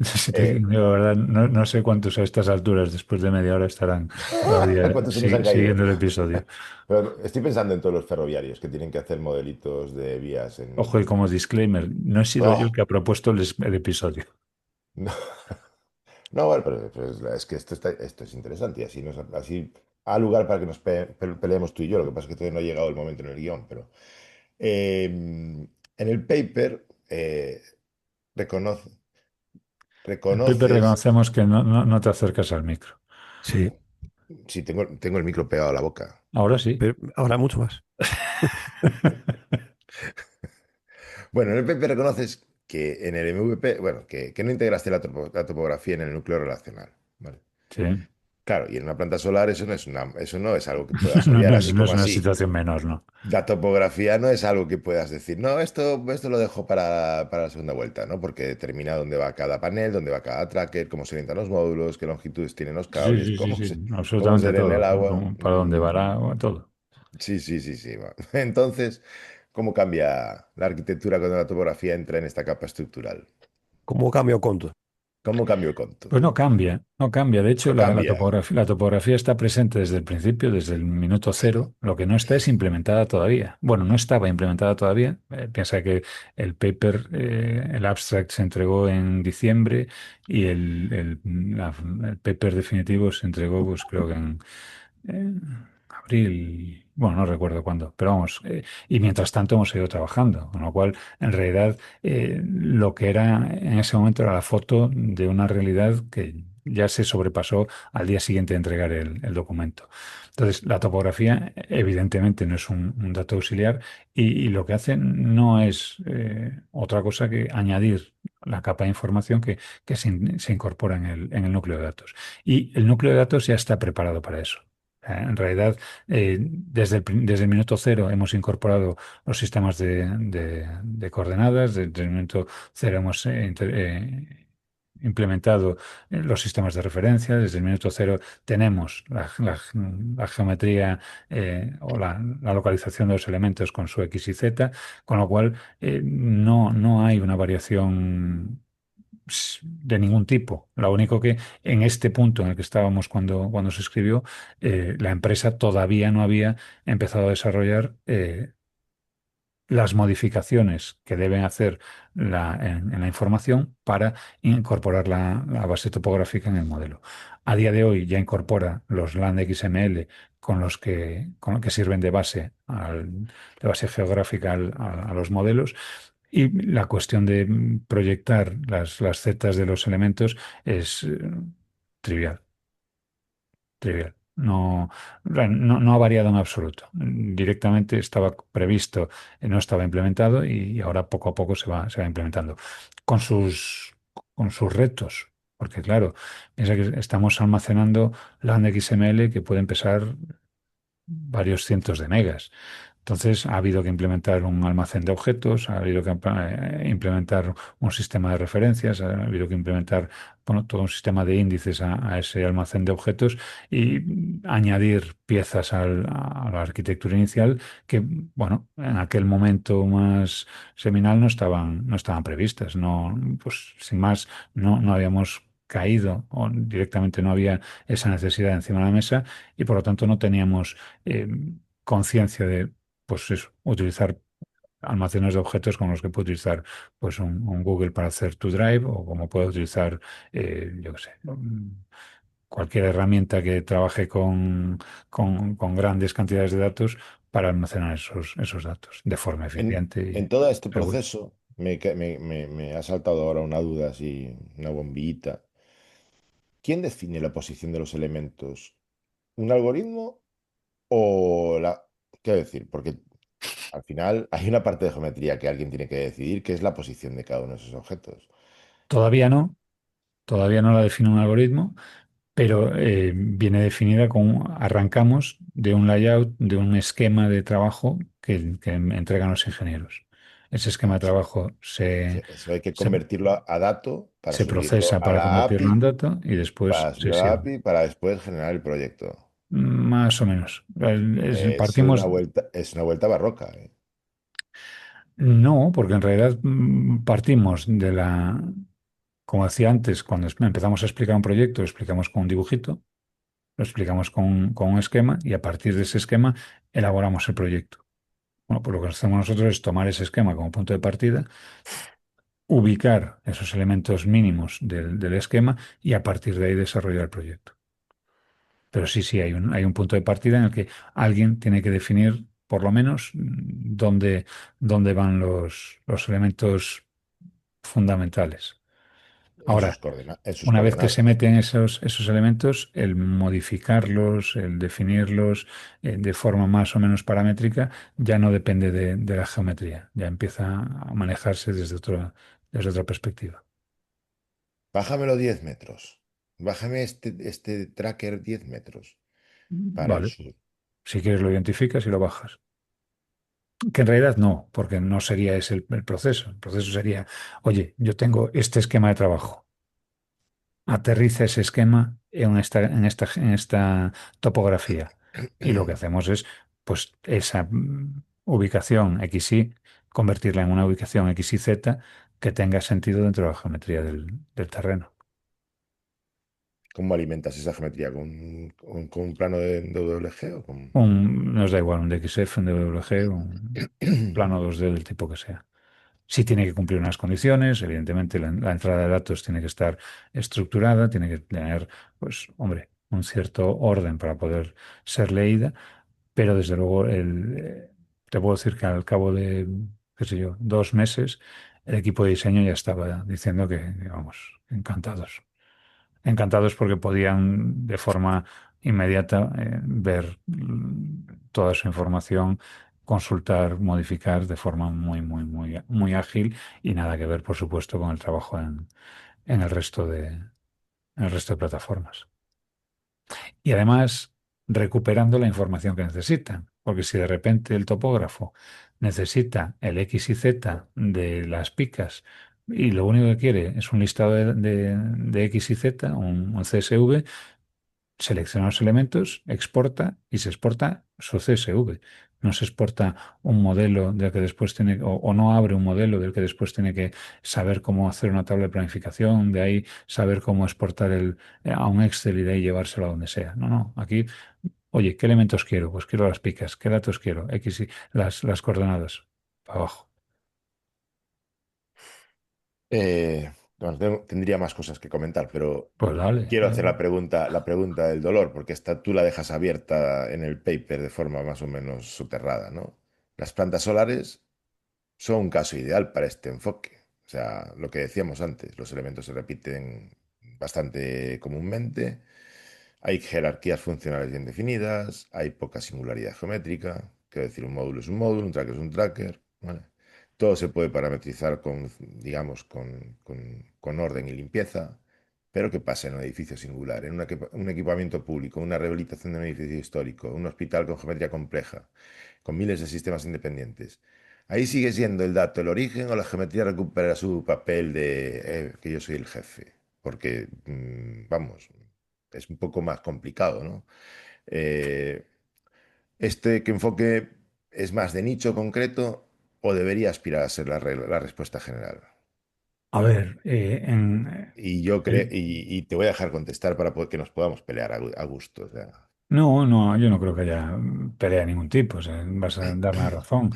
Si te eh, digo la verdad, no sé cuántos a estas alturas, después de media hora, estarán todavía cuántos se nos han caído. siguiendo el episodio. Pero estoy pensando en todos los ferroviarios que tienen que hacer modelitos de vías Ojo, y como disclaimer, no he sido yo el ¡Oh! que ha propuesto el episodio. No, no, bueno, pero es que esto es interesante y así, así ha lugar para que nos peleemos tú y yo. Lo que pasa es que todavía no ha llegado el momento en el guión, pero en el paper reconoce- En Paper reconoces, reconocemos que no te acercas al micro. Sí, si tengo el micro pegado a la boca. Ahora sí. pero ahora mucho más. Bueno, en el paper reconoces que en el MVP, bueno, que no integraste la topografía en el núcleo relacional. ¿Vale? Sí. Claro, y en una planta solar eso no es algo que puedas No, obviar no así es, no es como una así. situación menor, ¿no? La topografía no es algo que puedas decir, no, esto lo dejo para la segunda vuelta, ¿no? Porque determina dónde va cada panel, dónde va cada tracker, cómo se orientan los módulos, qué longitudes tienen los Sí, cables, sí, sí, sí. cómo se Absolutamente drena el todo. agua. Para dónde va todo. Sí, sí, sí, sí. Va. Entonces, ¿cómo cambia la arquitectura cuando la topografía entra en esta capa estructural? ¿Cómo cambio conto? ¿Cómo cambia el conto? Pues no cambia, no cambia. De hecho, No cambia. la topografía está presente desde el principio, desde el minuto cero. Lo que no está es implementada todavía. Bueno, no estaba implementada todavía. Piensa que el paper, el abstract se entregó en diciembre y el paper definitivo se entregó, pues creo que en abril, bueno, no recuerdo cuándo, pero vamos, y mientras tanto hemos seguido trabajando, con lo cual, en realidad, lo que era en ese momento era la foto de una realidad que ya se sobrepasó al día siguiente de entregar el documento. Entonces, la topografía, evidentemente, no es un dato auxiliar y lo que hace no es otra cosa que añadir la capa de información que se incorpora en el núcleo de datos. Y el núcleo de datos ya está preparado para eso. En realidad, desde el minuto cero hemos incorporado los sistemas de coordenadas, desde el minuto cero hemos implementado los sistemas de referencia, desde el minuto cero tenemos la geometría o la localización de los elementos con su X y Z, con lo cual no hay una variación de ningún tipo. Lo único que en este punto en el que estábamos cuando se escribió, la empresa todavía no había empezado a desarrollar las modificaciones que deben hacer en la información para incorporar la base topográfica en el modelo. A día de hoy ya incorpora los land XML con lo que sirven de base geográfica a los modelos, y la cuestión de proyectar las zetas de los elementos es trivial, trivial. No ha variado en absoluto. Directamente estaba previsto, no estaba implementado, y ahora poco a poco se va implementando. Con sus, con sus retos. Porque claro, piensa que estamos almacenando land XML que pueden pesar varios cientos de megas. Entonces, ha habido que implementar un almacén de objetos, ha habido que implementar un sistema de referencias, ha habido que implementar, bueno, todo un sistema de índices a ese almacén de objetos, y añadir piezas a la arquitectura inicial que, bueno, en aquel momento más seminal no estaban previstas. No, pues sin más, no habíamos caído, o directamente no había esa necesidad encima de la mesa, y por lo tanto no teníamos eh, conciencia de, pues eso, utilizar almacenes de objetos con los que puedo utilizar, pues un Google para hacer tu Drive, o como puedo utilizar, yo qué sé, cualquier herramienta que trabaje con grandes cantidades de datos para almacenar esos datos de forma eficiente En y todo este segura. proceso me ha saltado ahora una duda, así, una bombillita. ¿Quién define la posición de los elementos? ¿Un algoritmo o la... Quiero decir, porque al final hay una parte de geometría que alguien tiene que decidir, qué es la posición de cada uno de esos objetos. Todavía no la define un algoritmo, pero viene definida arrancamos de un layout, de un esquema de trabajo que entregan los ingenieros. Ese esquema de trabajo se, Eso hay que se, convertirlo a dato para se subirlo procesa a para la convertirlo en API, dato, y después para se subirlo a la sirve. API, para después generar el proyecto. Más o menos. Es Partimos. es una vuelta barroca, ¿eh? No, porque en realidad partimos como decía antes, cuando empezamos a explicar un proyecto, lo explicamos con un dibujito, lo explicamos con un esquema, y a partir de ese esquema elaboramos el proyecto. Bueno, pues lo que hacemos nosotros es tomar ese esquema como punto de partida, ubicar esos elementos mínimos del esquema, y a partir de ahí desarrollar el proyecto. Pero sí, sí, hay un punto de partida en el que alguien tiene que definir por lo menos dónde van los elementos fundamentales. Ahora, En sus una vez que se coordenadas. meten esos elementos, el modificarlos, el definirlos de forma más o menos paramétrica, ya no depende de la geometría, ya empieza a manejarse desde otra perspectiva. Bájamelo 10 metros. Bájame este tracker 10 metros para el Vale, sur. si quieres lo identificas y lo bajas. Que en realidad no, porque no sería ese el proceso. El proceso sería, oye, yo tengo este esquema de trabajo. Aterriza ese esquema en esta topografía. Y lo que hacemos es, pues, esa ubicación X y convertirla en una ubicación X y Z que tenga sentido dentro de la geometría del terreno. ¿Cómo alimentas esa geometría? ¿Con un plano de WG o con...? Nos da igual un DXF, un DWG, un plano 2D del tipo que sea. Sí tiene que cumplir unas condiciones, evidentemente la entrada de datos tiene que estar estructurada, tiene que tener, pues, hombre, un cierto orden para poder ser leída, pero desde luego te puedo decir que al cabo de, qué sé yo, 2 meses, el equipo de diseño ya estaba diciendo que, vamos, encantados. Encantados porque podían de forma inmediata ver toda su información, consultar, modificar de forma muy, muy, muy, muy ágil, y nada que ver, por supuesto, con el trabajo en el resto de plataformas. Y además, recuperando la información que necesitan, porque si de repente el topógrafo necesita el X y Z de las picas, y lo único que quiere es un listado de X y Z, un CSV, selecciona los elementos, exporta y se exporta su CSV. No se exporta un modelo del que después tiene, o no abre un modelo del que después tiene que saber cómo hacer una tabla de planificación, de ahí saber cómo exportar a un Excel y de ahí llevárselo a donde sea. No, no. Aquí, oye, ¿qué elementos quiero? Pues quiero las picas. ¿Qué datos quiero? X y las coordenadas. Para abajo. Bueno, tendría más cosas que comentar, pero Pues dale. quiero hacer la pregunta del dolor, porque esta tú la dejas abierta en el paper de forma más o menos soterrada, ¿no? Las plantas solares son un caso ideal para este enfoque. O sea, lo que decíamos antes, los elementos se repiten bastante comúnmente, hay jerarquías funcionales bien definidas, hay poca singularidad geométrica, quiero decir, un módulo es un módulo, un tracker es un tracker, ¿vale? Todo se puede parametrizar con, digamos, con orden y limpieza. Pero ¿qué pasa en un edificio singular? En un equipamiento público, una rehabilitación de un edificio histórico, un hospital con geometría compleja, con miles de sistemas independientes. Ahí sigue siendo el dato el origen o la geometría recupera su papel de que yo soy el jefe. Porque, vamos, es un poco más complicado, ¿no? Eh, ¿Este enfoque es más de nicho concreto o debería aspirar a ser la respuesta general? A ver, Y yo creo, el- y te voy a dejar contestar para que nos podamos pelear a gusto. O sea. no, no, yo no creo que haya pelea de ningún tipo. O sea, vas a darme la razón.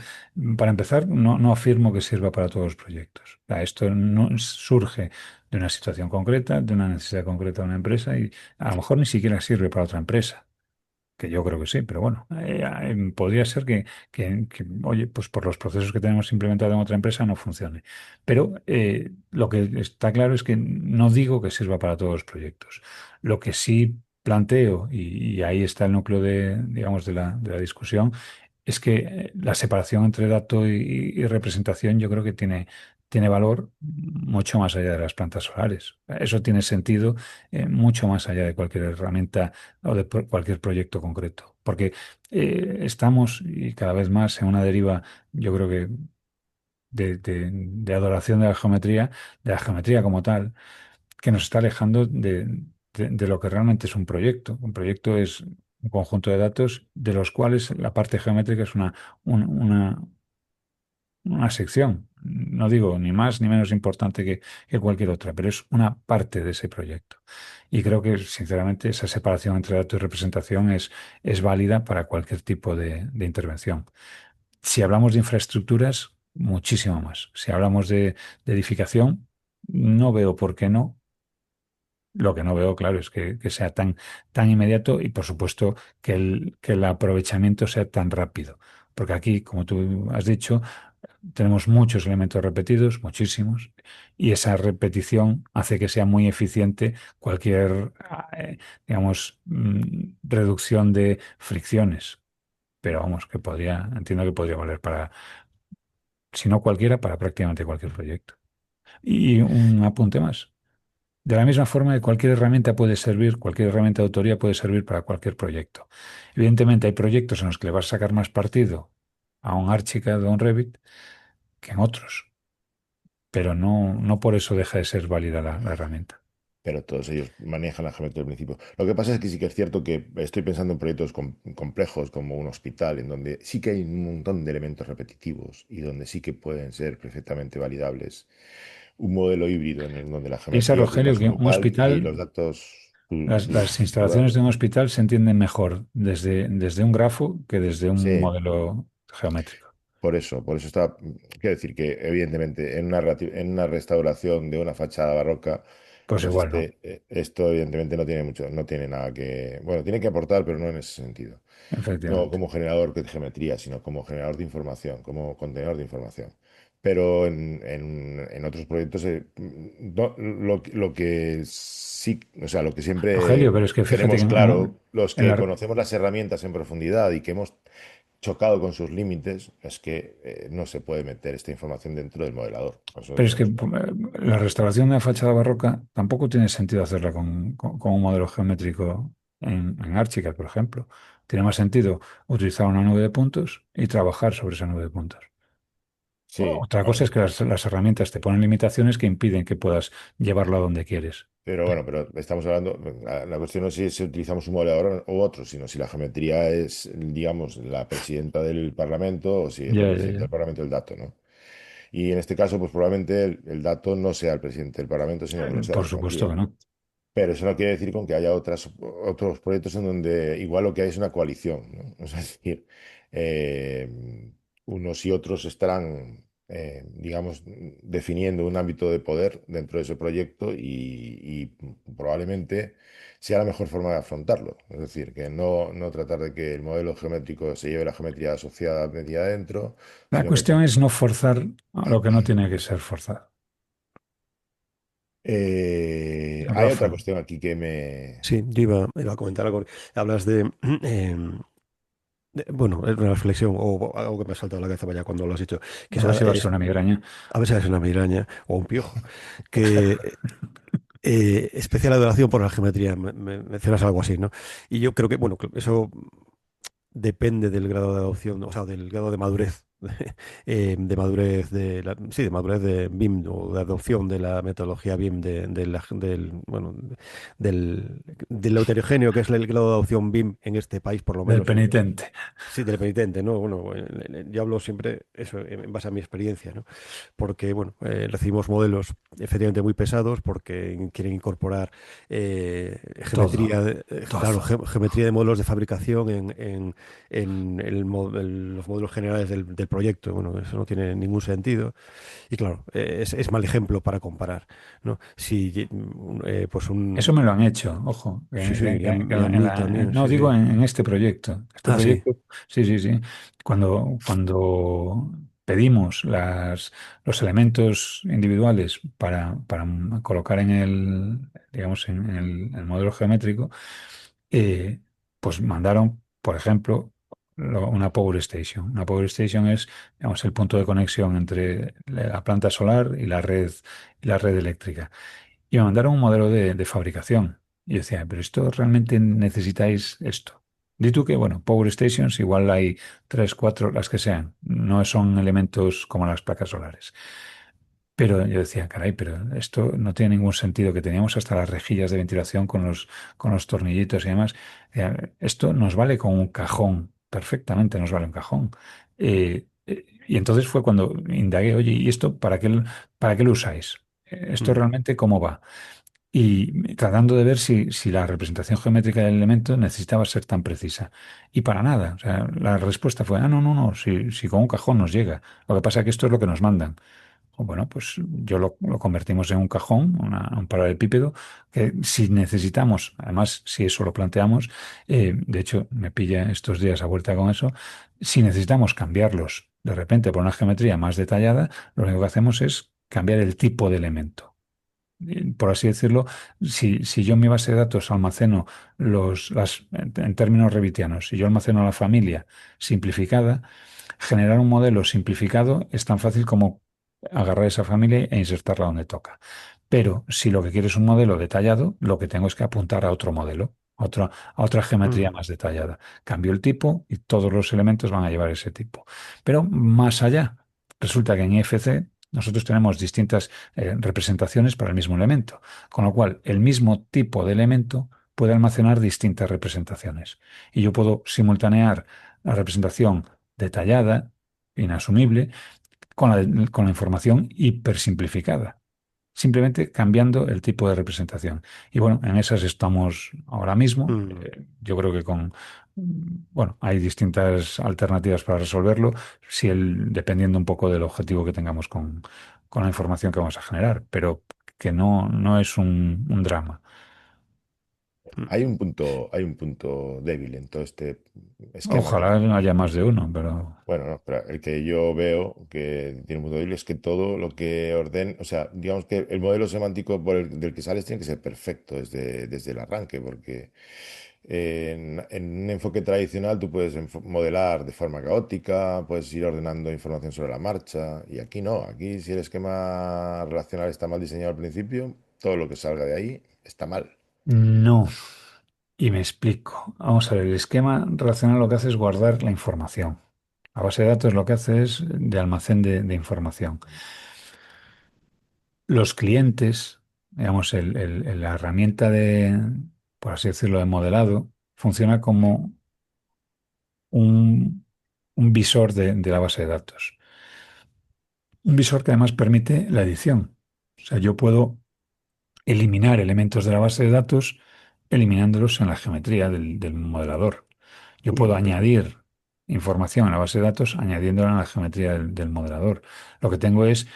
Para empezar, no afirmo que sirva para todos los proyectos. O sea, esto no surge de una situación concreta, de una necesidad concreta de una empresa y a lo mejor ni siquiera sirve para otra empresa. Que yo creo que sí, pero bueno, podría ser oye, pues por los procesos que tenemos implementados en otra empresa no funcione. Pero lo que está claro es que no digo que sirva para todos los proyectos. Lo que sí planteo, y ahí está el núcleo digamos, de la discusión, es que la separación entre dato y representación yo creo que tiene valor mucho más allá de las plantas solares. Eso tiene sentido mucho más allá de cualquier herramienta o de cualquier proyecto concreto. Porque estamos y cada vez más en una deriva, yo creo que de adoración de la geometría como tal, que nos está alejando de lo que realmente es un proyecto. Un proyecto es un conjunto de datos de los cuales la parte geométrica es un- una, una sección. No digo ni más ni menos importante que cualquier otra, pero es una parte de ese proyecto. Y creo que, sinceramente, esa separación entre datos y representación es válida para cualquier tipo de intervención. Si hablamos de infraestructuras, muchísimo más. Si hablamos de edificación, no veo por qué no. Lo que no veo, claro, es que sea tan inmediato y, por supuesto, que el aprovechamiento sea tan rápido. Porque aquí, como tú has dicho, tenemos muchos elementos repetidos, muchísimos, y esa repetición hace que sea muy eficiente cualquier, digamos, reducción de fricciones. Pero vamos, entiendo que podría valer para, si no cualquiera, para prácticamente cualquier proyecto. Y un apunte más. De la misma forma que cualquier herramienta puede servir, cualquier herramienta de autoría puede servir para cualquier proyecto. Evidentemente hay proyectos en los que le vas a sacar más partido a un Archicad o a un Revit que en otros, pero no por eso deja de ser válida la herramienta. Pero todos ellos manejan la geometría del principio. Lo que pasa es que sí que es cierto que estoy pensando en proyectos complejos como un hospital, en donde sí que hay un montón de elementos repetitivos y donde sí que pueden ser perfectamente validables un modelo híbrido en el donde la Piensa, geometría ocupa Rogelio, su que un lugar y hospital, los datos las su lugar. instalaciones de un hospital se entienden mejor desde un grafo que desde un Sí, modelo geométrico. por eso está, quiero decir que evidentemente en una restauración de una fachada barroca, Pues pues igual no, esto evidentemente no tiene mucho, no tiene nada que, bueno, tiene que aportar, pero no en ese sentido. No efectivamente. como generador de geometría, sino como generador de información, como contenedor de información. Pero en otros proyectos, lo que sí, o sea, lo que Rogelio, siempre pero es que fíjate que tenemos claro, los en que la, conocemos las herramientas en profundidad y que hemos chocado con sus límites, es que no se puede meter esta información dentro del modelador. pero es que Eso la restauración de la fachada barroca tampoco tiene sentido hacerla con un modelo geométrico en Archicad, por ejemplo. Tiene más sentido utilizar una nube de puntos y trabajar sobre esa nube de puntos. sí, Otra cosa bueno, es que las herramientas te ponen limitaciones que impiden que puedas llevarlo a donde quieres. Pero bueno, pero estamos hablando, la cuestión no es si utilizamos un modelador u otro, sino si la geometría es, digamos, la presidenta del Parlamento o si es el Ya, ya, presidente ya. del Parlamento el dato, ¿no? Y en este caso, pues probablemente el dato no sea el presidente del Parlamento, sino que lo sea la Por supuesto geometría. que no. Pero eso no quiere decir con que haya otros proyectos en donde igual lo que hay es una coalición, ¿no? O sea, es decir, unos y otros estarán, digamos, definiendo un ámbito de poder dentro de ese proyecto y probablemente sea la mejor forma de afrontarlo. Es decir, que no tratar de que el modelo geométrico se lleve la geometría asociada metida adentro, La sino que cuestión es no forzar a lo que no tiene que ser forzado. hay otra Rafa, cuestión aquí que me... Sí, yo iba a comentar algo. Hablas de, bueno, es una reflexión o algo que me ha saltado a la cabeza ya cuando lo has dicho, que a ver si va a ser es, una migraña. a veces es una migraña o un piojo, que especial adoración por la geometría, mencionas algo así, ¿no? Y yo creo que, bueno, que eso depende del grado de adopción, o sea, del grado de madurez, de madurez sí, de madurez de BIM o de adopción de la metodología BIM bueno, de lo heterogéneo que es el grado de adopción BIM en este país, por lo Del menos. penitente. Sí, del penitente, ¿no? Bueno, yo hablo siempre eso en base a mi experiencia, ¿no? Porque, bueno, recibimos modelos efectivamente muy pesados porque quieren incorporar Todo, geometría, claro, todo. geometría de módulos de fabricación en los módulos generales del proyecto. Bueno, eso no tiene ningún sentido. Y claro, es mal ejemplo para comparar, ¿no? Si, pues Eso me lo han hecho, ojo. sí, sí, y a mí también, No sí, digo sí. en este proyecto. Este Ah, sí. proyecto, sí, sí, sí. Cuando pedimos los elementos individuales para colocar en digamos, el modelo geométrico, eh, pues mandaron, por ejemplo, una Power Station. Una Power Station es, digamos, el punto de conexión entre la planta solar y la red eléctrica. Y me mandaron un modelo de fabricación. Y yo decía, pero esto realmente necesitáis esto. Di tú que, bueno, Power Stations, igual hay tres, cuatro, las que sean. No son elementos como las placas solares. Pero yo decía, caray, pero esto no tiene ningún sentido, que teníamos hasta las rejillas de ventilación con los tornillitos y demás. Esto nos vale con un cajón, perfectamente nos vale un cajón. Y entonces fue cuando indagué, oye, ¿y esto para qué lo usáis? ¿Esto Mm, realmente cómo va? Y tratando de ver si la representación geométrica del elemento necesitaba ser tan precisa. Y para nada. O sea, la respuesta fue, no, no, no, si con un cajón nos llega. Lo que pasa es que esto es lo que nos mandan. O bueno, pues yo lo convertimos en un cajón, un paralelepípedo, que si necesitamos, además, si eso lo planteamos, de hecho, me pilla estos días a vuelta con eso, si necesitamos cambiarlos de repente por una geometría más detallada, lo único que hacemos es cambiar el tipo de elemento. Por así decirlo, si yo en mi base de datos almaceno en términos revitianos, si yo almaceno la familia simplificada, generar un modelo simplificado es tan fácil como agarrar esa familia e insertarla donde toca. Pero si lo que quieres es un modelo detallado, lo que tengo es que apuntar a otro modelo, a otra geometría mm, más detallada. Cambio el tipo y todos los elementos van a llevar ese tipo. Pero más allá, resulta que en IFC nosotros tenemos distintas representaciones para el mismo elemento, con lo cual el mismo tipo de elemento puede almacenar distintas representaciones. Y yo puedo simultanear la representación detallada, inasumible, con la información hipersimplificada, simplemente cambiando el tipo de representación. Y bueno, en esas estamos ahora mismo. mm. Yo creo que bueno, hay distintas alternativas para resolverlo, dependiendo un poco del objetivo que tengamos con la información que vamos a generar, pero que no es un drama. Mm. Hay un punto débil en todo este esquema que... Ojalá haya más de uno, pero Bueno, no, pero el que yo veo que tiene un punto débil es que todo lo que orden, o sea, digamos que el modelo semántico del que sales tiene que ser perfecto desde el arranque, porque en un enfoque tradicional tú puedes modelar de forma caótica, puedes ir ordenando información sobre la marcha, y aquí no, aquí si el esquema relacional está mal diseñado al principio, todo lo que salga de ahí está mal. no. Y me explico. Vamos a ver, el esquema relacional lo que hace es guardar la información. La base de datos lo que hace es de almacén de información. Los clientes digamos, la herramienta de, por así decirlo, de modelado, funciona como un, un visor de la base de datos. Un visor que además permite la edición. O sea, yo puedo eliminar elementos de la base de datos eliminándolos en la geometría del modelador. Yo puedo añadir información a la base de datos añadiéndola en la geometría del modelador. Lo que tengo es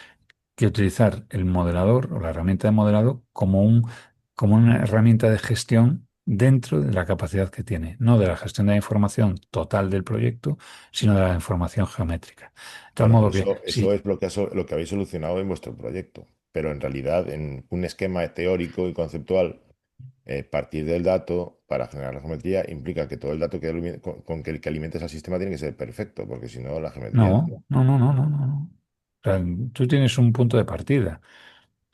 que utilizar el modelador o la herramienta de modelado como una herramienta de gestión dentro de la capacidad que tiene, no de la gestión de la información total del proyecto, sino de la información geométrica. De tal Bueno, pero modo que eso sí, es lo que habéis solucionado en vuestro proyecto. Pero en realidad, en un esquema teórico y conceptual, partir del dato para generar la geometría implica que todo el dato con que alimentes al sistema tiene que ser perfecto, porque si no, la geometría no. no. O sea, tú tienes un punto de partida.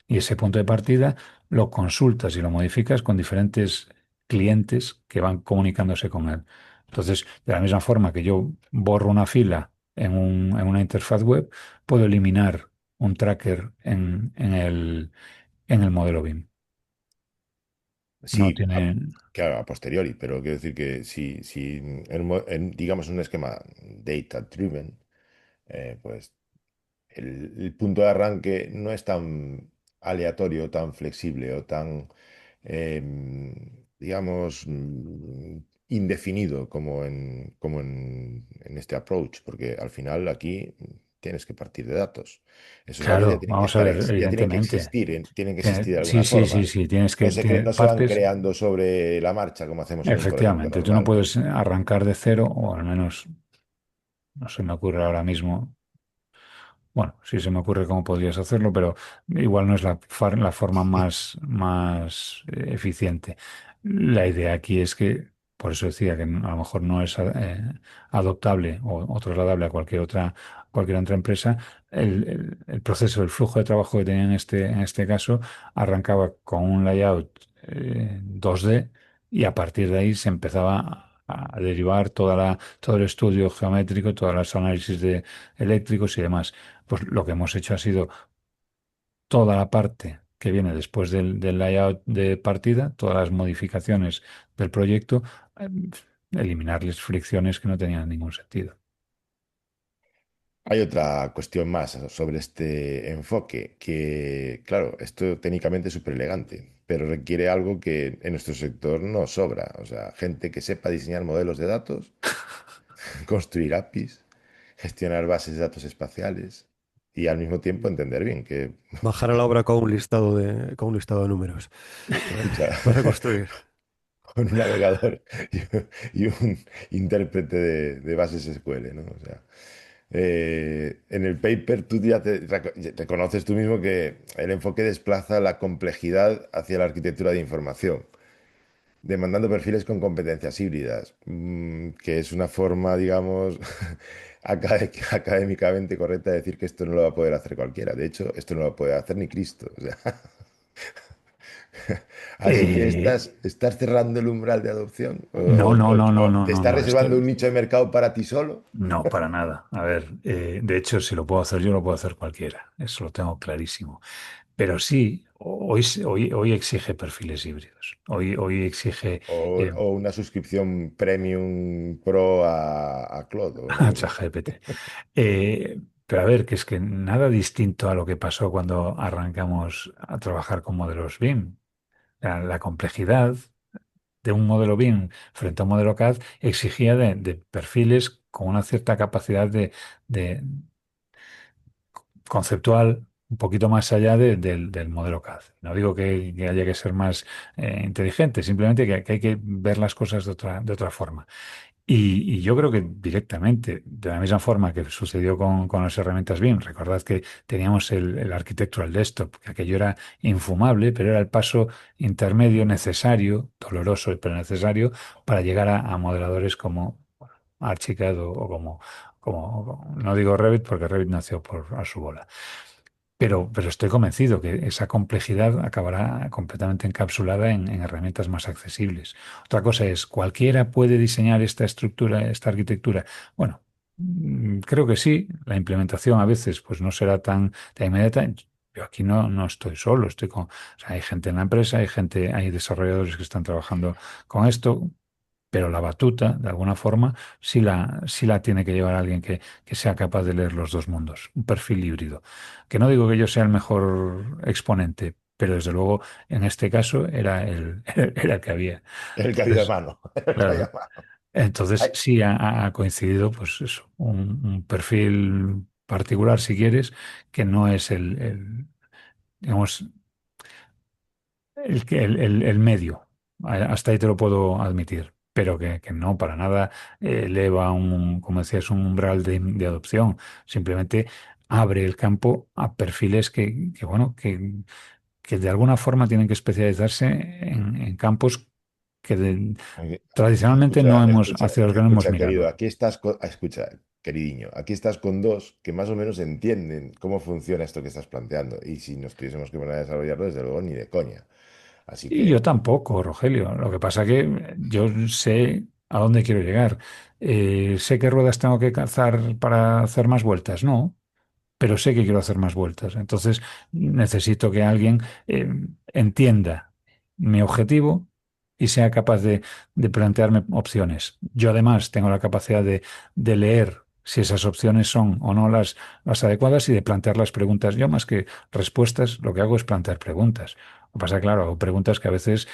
Y ese punto de partida lo consultas y lo modificas con diferentes clientes que van comunicándose con él. Entonces, de la misma forma que yo borro una fila en una interfaz web, puedo eliminar un tracker en el modelo BIM. No Sí, tiene... claro, a posteriori, pero quiero decir que si digamos un esquema data driven, pues el punto de arranque no es tan aleatorio, tan flexible o tan, digamos, indefinido como en este approach, porque al final aquí tienes que partir de datos. Esos datos ya Claro, tienen que vamos a estar, ver, ya tienen que evidentemente. existir, tienen que existir de Sí, alguna sí, sí, forma. sí, tienes No que... no se van partes, creando sobre la marcha como hacemos en un proyecto efectivamente, tú no normal. puedes arrancar de cero, o al menos no se me ocurre ahora mismo. Bueno, sí se me ocurre cómo podrías hacerlo, pero igual no es la forma más eficiente. La idea aquí es que, por eso decía que a lo mejor no es adoptable o trasladable a cualquier otra empresa, el proceso, el flujo de trabajo que tenía en este caso, arrancaba con un layout 2D y a partir de ahí se empezaba a derivar todo el estudio geométrico, todos los análisis eléctricos y demás. Pues lo que hemos hecho ha sido toda la parte que viene después del layout de partida, todas las modificaciones del proyecto, eh, eliminarles fricciones que no tenían ningún sentido. Hay otra cuestión más sobre este enfoque, que claro, esto técnicamente es súper elegante, pero requiere algo que en nuestro sector no sobra. O sea, gente que sepa diseñar modelos de datos, construir APIs, gestionar bases de datos espaciales y al mismo tiempo entender bien que, Bajar a la obra con un listado de números escucha, para construir. con un navegador y un intérprete de bases SQL, ¿no? O sea, en el paper tú ya te conoces tú mismo que el enfoque desplaza la complejidad hacia la arquitectura de información, demandando perfiles con competencias híbridas, que es una forma, digamos, académicamente correcta de decir que esto no lo va a poder hacer cualquiera. De hecho, esto no lo puede hacer ni Cristo. O sea, así que Eh, estás cerrando el umbral de adopción no, no, no, no, no, te no, estás no. reservando un nicho de mercado para ti solo. No, para nada. A ver, de hecho, si lo puedo hacer yo, lo puedo hacer cualquiera. Eso lo tengo clarísimo. Pero sí, hoy exige perfiles híbridos. Hoy exige O una suscripción Premium Pro a Claude o no a lo sé. ChatGPT. Pero a ver, que es que nada distinto a lo que pasó cuando arrancamos a trabajar con modelos BIM. La complejidad de un modelo BIM frente a un modelo CAD exigía de perfiles con una cierta capacidad de conceptual un poquito más allá del modelo CAD. No digo que haya que ser más inteligente, simplemente que hay que ver las cosas de otra forma. Y yo creo que directamente, de la misma forma que sucedió con las herramientas BIM, recordad que teníamos el Architectural Desktop, que aquello era infumable, pero era el paso intermedio necesario, doloroso pero necesario, para llegar a modeladores como bueno, Archicad o no digo Revit porque Revit nació a su bola. Pero estoy convencido que esa complejidad acabará completamente encapsulada en herramientas más accesibles. Otra cosa es, ¿cualquiera puede diseñar esta estructura, esta arquitectura? Bueno, creo que sí. La implementación a veces pues, no será tan inmediata. Yo aquí no estoy solo, o sea, hay gente en la empresa, hay desarrolladores que están trabajando con esto, pero la batuta, de alguna forma, sí la tiene que llevar alguien que sea capaz de leer los dos mundos, un perfil híbrido. Que no digo que yo sea el mejor exponente, pero desde luego en este caso era el que había. El que había de Entonces, mano. El que había claro, de mano. entonces Ay, sí ha coincidido, pues eso, un perfil particular, si quieres, que no es digamos, el medio. Hasta ahí te lo puedo admitir, pero que no, para nada eleva como decías, un umbral de adopción. Simplemente abre el campo a perfiles bueno, que de alguna forma tienen que especializarse en campos que tradicionalmente escucha, escucha, hacia los que no hemos escucha, querido, mirado. aquí estás con, escucha, queridinho, aquí estás con dos que más o menos entienden cómo funciona esto que estás planteando. Y si nos tuviésemos que poner a desarrollarlo, desde luego, ni de coña. Así Y que, yo tampoco, Rogelio. Lo que pasa que yo sé a dónde quiero llegar. ¿Sé qué ruedas tengo que calzar para hacer más vueltas? No, pero sé que quiero hacer más vueltas. Entonces necesito que alguien entienda mi objetivo y sea capaz de plantearme opciones. Yo además tengo la capacidad de leer si esas opciones son o no las adecuadas y de plantear las preguntas. Yo más que respuestas, lo que hago es plantear preguntas. Lo que pasa, claro, hago preguntas que a veces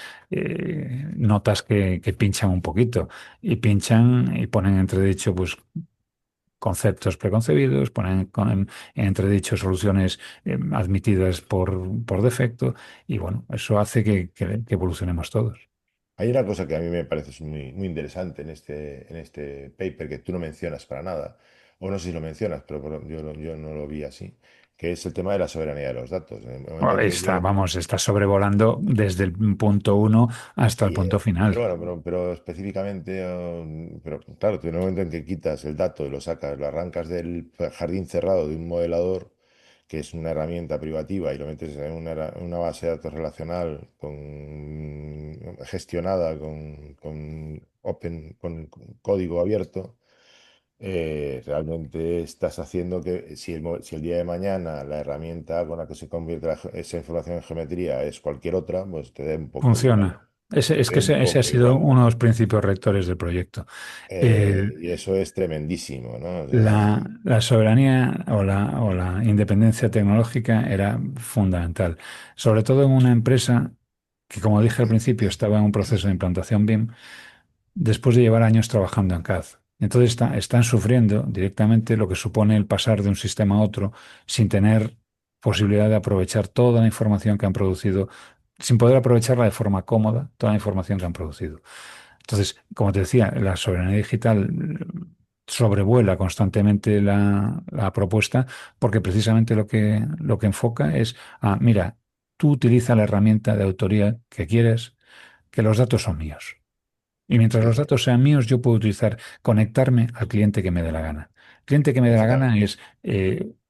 notas que pinchan un poquito y pinchan y ponen en entredicho pues conceptos preconcebidos, ponen en entredicho soluciones admitidas por defecto y bueno, eso hace que evolucionemos todos. hay una cosa que a mí me parece muy, muy interesante en este paper que tú no mencionas para nada, o no sé si lo mencionas, pero yo no lo vi así, que es el tema de la soberanía de los datos. En el momento que yo, Está sobrevolando desde el punto uno hasta el y, punto pero final. bueno, pero específicamente, pero claro, tú en el momento en que quitas el dato y lo sacas, lo arrancas del jardín cerrado de un modelador, que es una herramienta privativa, y lo metes en una base de datos relacional gestionada con código abierto, realmente estás haciendo que si el día de mañana la herramienta con la que se convierte esa información en geometría es cualquier otra, pues te dé un poco igual. Funciona. Es Te que dé un ese ha poco sido igual. uno de los principios rectores del proyecto. Y eso es tremendísimo, ¿no? O sea, La soberanía o la independencia tecnológica era fundamental, sobre todo en una empresa que, como dije al principio, estaba en un proceso de implantación BIM después de llevar años trabajando en CAD. Entonces están sufriendo directamente lo que supone el pasar de un sistema a otro sin tener posibilidad de aprovechar toda la información que han producido, sin poder aprovecharla de forma cómoda, toda la información que han producido. Entonces, como te decía, la soberanía digital sobrevuela constantemente la propuesta porque precisamente lo que enfoca es, mira, tú utiliza la herramienta de autoría que quieres, que los datos son míos. Y mientras los sí, datos sean míos, yo puedo conectarme al cliente que me dé la gana. El cliente que me dé la está. gana es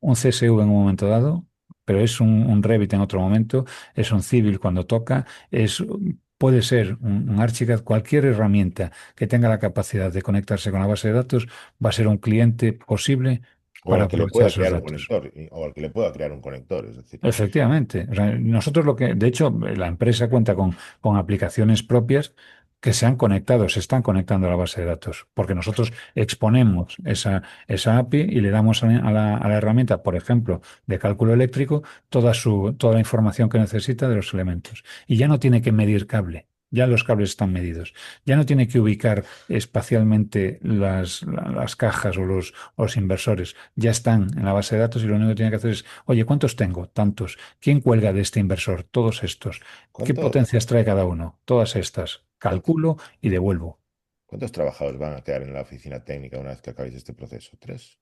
un CSV en un momento dado, pero es un Revit en otro momento, es un Civil cuando toca, puede ser un Archicad, cualquier herramienta que tenga la capacidad de conectarse con la base de datos va a ser un cliente posible O para al que le aprovechar pueda esos crear un datos. conector, o al que le pueda crear un conector, es decir. Efectivamente. O sea, nosotros de hecho, la empresa cuenta con aplicaciones propias que se han conectado, se están conectando a la base de datos, porque nosotros exponemos esa API y le damos a la herramienta, por ejemplo, de cálculo eléctrico, toda la información que necesita de los elementos. Y ya no tiene que medir cable. Ya los cables están medidos. Ya no tiene que ubicar espacialmente las cajas o los inversores. Ya están en la base de datos y lo único que tiene que hacer es: oye, ¿cuántos tengo? Tantos. ¿Quién cuelga de este inversor? Todos estos. ¿Qué ¿Cuánto- potencias trae cada uno? Todas estas. cuánto- Calculo y devuelvo. ¿Cuántos trabajadores van a quedar en la oficina técnica una vez que acabéis este proceso? ¿Tres?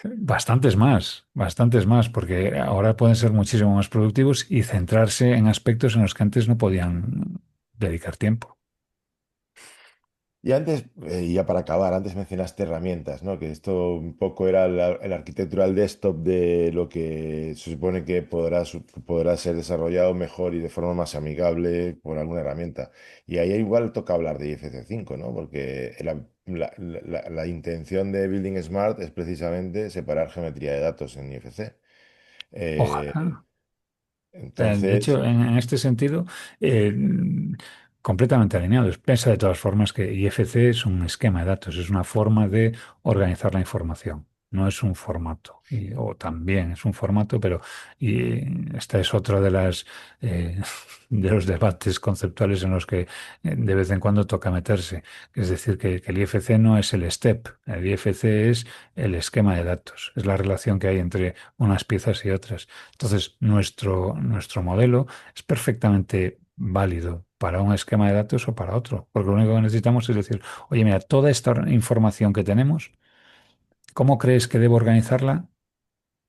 Bastantes más, porque ahora pueden ser muchísimo más productivos y centrarse en aspectos en los que antes no podían dedicar tiempo. Y antes, ya para acabar, antes mencionaste herramientas, ¿no? Que esto un poco era el arquitectural desktop de lo que se supone que podrá ser desarrollado mejor y de forma más amigable por alguna herramienta. Y ahí igual toca hablar de IFC5, ¿no? Porque la intención de Building Smart es precisamente separar geometría de datos en IFC. Eh, Ojalá. De entonces, hecho, en este sentido, eh, completamente alineados. Piensa de todas formas que IFC es un esquema de datos, es una forma de organizar la información, no es un formato. O también es un formato, pero esta es otra de las de los debates conceptuales en los que de vez en cuando toca meterse. Es decir, que el IFC no es el step, el IFC es el esquema de datos, es la relación que hay entre unas piezas y otras. Entonces, nuestro modelo es perfectamente válido para un esquema de datos o para otro, porque lo único que necesitamos es decir, oye, mira, toda esta información que tenemos, ¿cómo crees que debo organizarla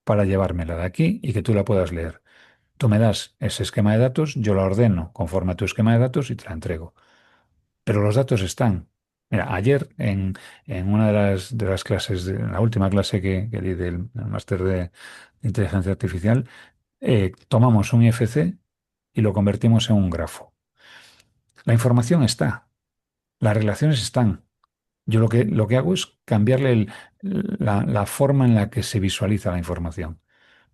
para llevármela de aquí y que tú la puedas leer? Tú me das ese esquema de datos, yo la ordeno conforme a tu esquema de datos y te la entrego. Pero los datos están. Mira, ayer en una de las clases, en la última clase que di del máster de inteligencia artificial, tomamos un IFC y lo convertimos en un grafo. La información está, las relaciones están. Yo lo que hago es cambiarle la forma en la que se visualiza la información.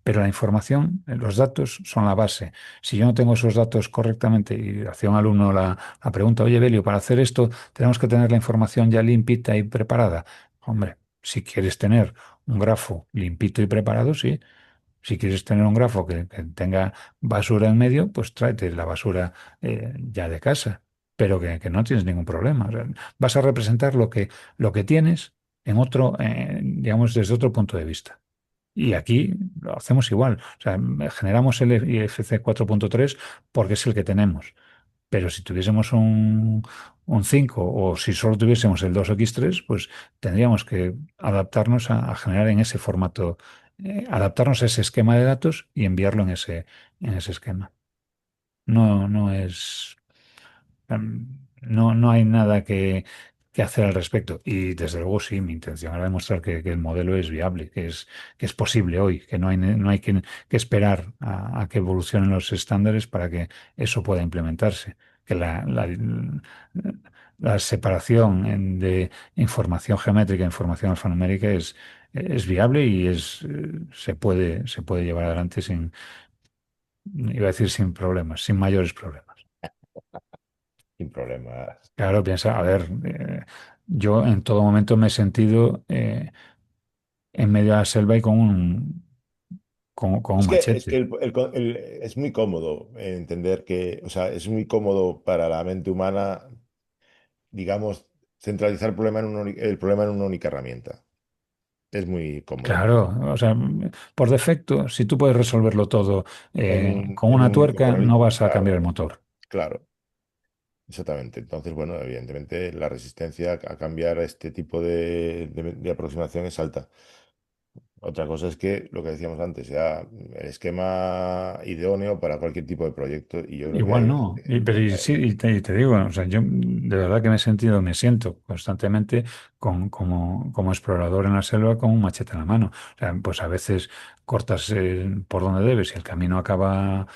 Pero la información, los datos son la base. Si yo no tengo esos datos correctamente y hacia un alumno la pregunta, oye, Belio, para hacer esto tenemos que tener la información ya limpita y preparada. Hombre, si quieres tener un grafo limpito y preparado, sí. Si quieres tener un grafo que tenga basura en medio, pues tráete la basura ya de casa, pero que no tienes ningún problema. O sea, vas a representar lo que tienes en otro, digamos, desde otro punto de vista. Y aquí lo hacemos igual. O sea, generamos el IFC 4.3 porque es el que tenemos. Pero si tuviésemos un 5 o si solo tuviésemos el 2x3 pues tendríamos que adaptarnos a generar en ese formato, adaptarnos a ese esquema de datos y enviarlo en ese esquema. No es. No hay nada que hacer al respecto. Y desde luego sí, mi intención era demostrar que el modelo es viable, que es posible hoy, que no hay que esperar a que evolucionen los estándares para que eso pueda implementarse. Que la separación de información geométrica e información alfanumérica es viable y se puede llevar adelante iba a decir sin problemas, sin mayores problemas. sin problema. Claro, piensa, a ver, yo en todo momento me he sentido en medio de la selva y con un Es que machete. es muy cómodo entender que, o sea, es muy cómodo para la mente humana, digamos, centralizar el problema en una única herramienta. Es muy cómodo para Claro, o sea, por defecto, si tú puedes resolverlo todo con en una un único tuerca, no parámetro. vas a cambiar Claro, el motor. claro, exactamente. Entonces, bueno, evidentemente la resistencia a cambiar este tipo de aproximación es alta. Otra cosa es que lo que decíamos antes, sea el esquema idóneo para cualquier tipo de proyecto y yo creo que Igual ahí no, pero sí, y te digo, o sea, yo de verdad que me siento constantemente como explorador en la selva con un machete en la mano. O sea, pues a veces cortas por donde debes y el camino acaba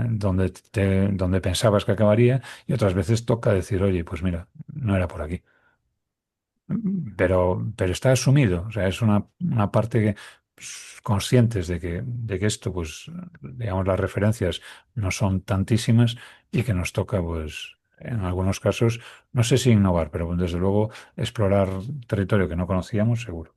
donde pensabas que acabaría y otras veces toca decir, oye, pues mira, no era por aquí. Pero está asumido, o sea, es una parte que conscientes de que esto, pues, digamos, las referencias no son tantísimas y que nos toca, pues, en algunos casos, no sé si innovar, pero desde luego explorar territorio que no conocíamos, seguro.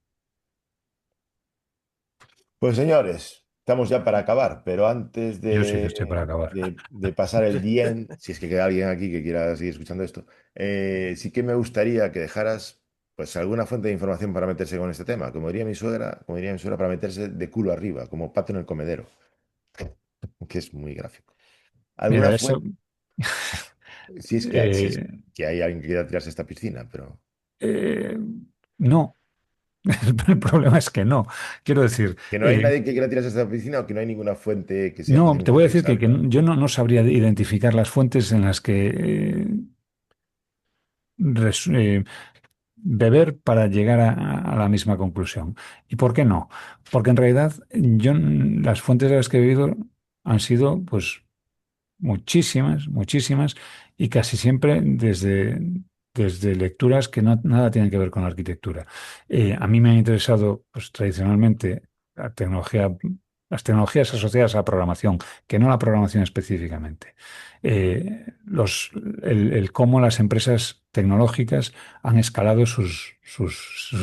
pues señores, estamos ya para acabar, pero antes Yo sí que estoy para acabar. de pasar el día, si es que queda alguien aquí que quiera seguir escuchando esto, sí que me gustaría que dejaras pues alguna fuente de información para meterse con este tema, como diría mi suegra, para meterse de culo arriba, como pato en el comedero, que es muy gráfico. ¿Alguna Mira, eso, fuente? Si es eh, que hay alguien que quiera tirarse a esta piscina, pero eh, no, el problema es que no. Quiero decir, que no hay nadie que quiera tirarse a esta piscina o que no hay ninguna fuente que sea no, te mínimamente voy a decir que revisable. yo no sabría identificar las fuentes en las que beber para llegar a la misma conclusión. ¿Y por qué no? Porque en realidad las fuentes de las que he bebido han sido pues muchísimas, muchísimas, y casi siempre desde lecturas que nada tienen que ver con la arquitectura. A mí me ha interesado, pues tradicionalmente, la tecnología, las tecnologías asociadas a la programación, que no la programación específicamente. El cómo las empresas tecnológicas han escalado sus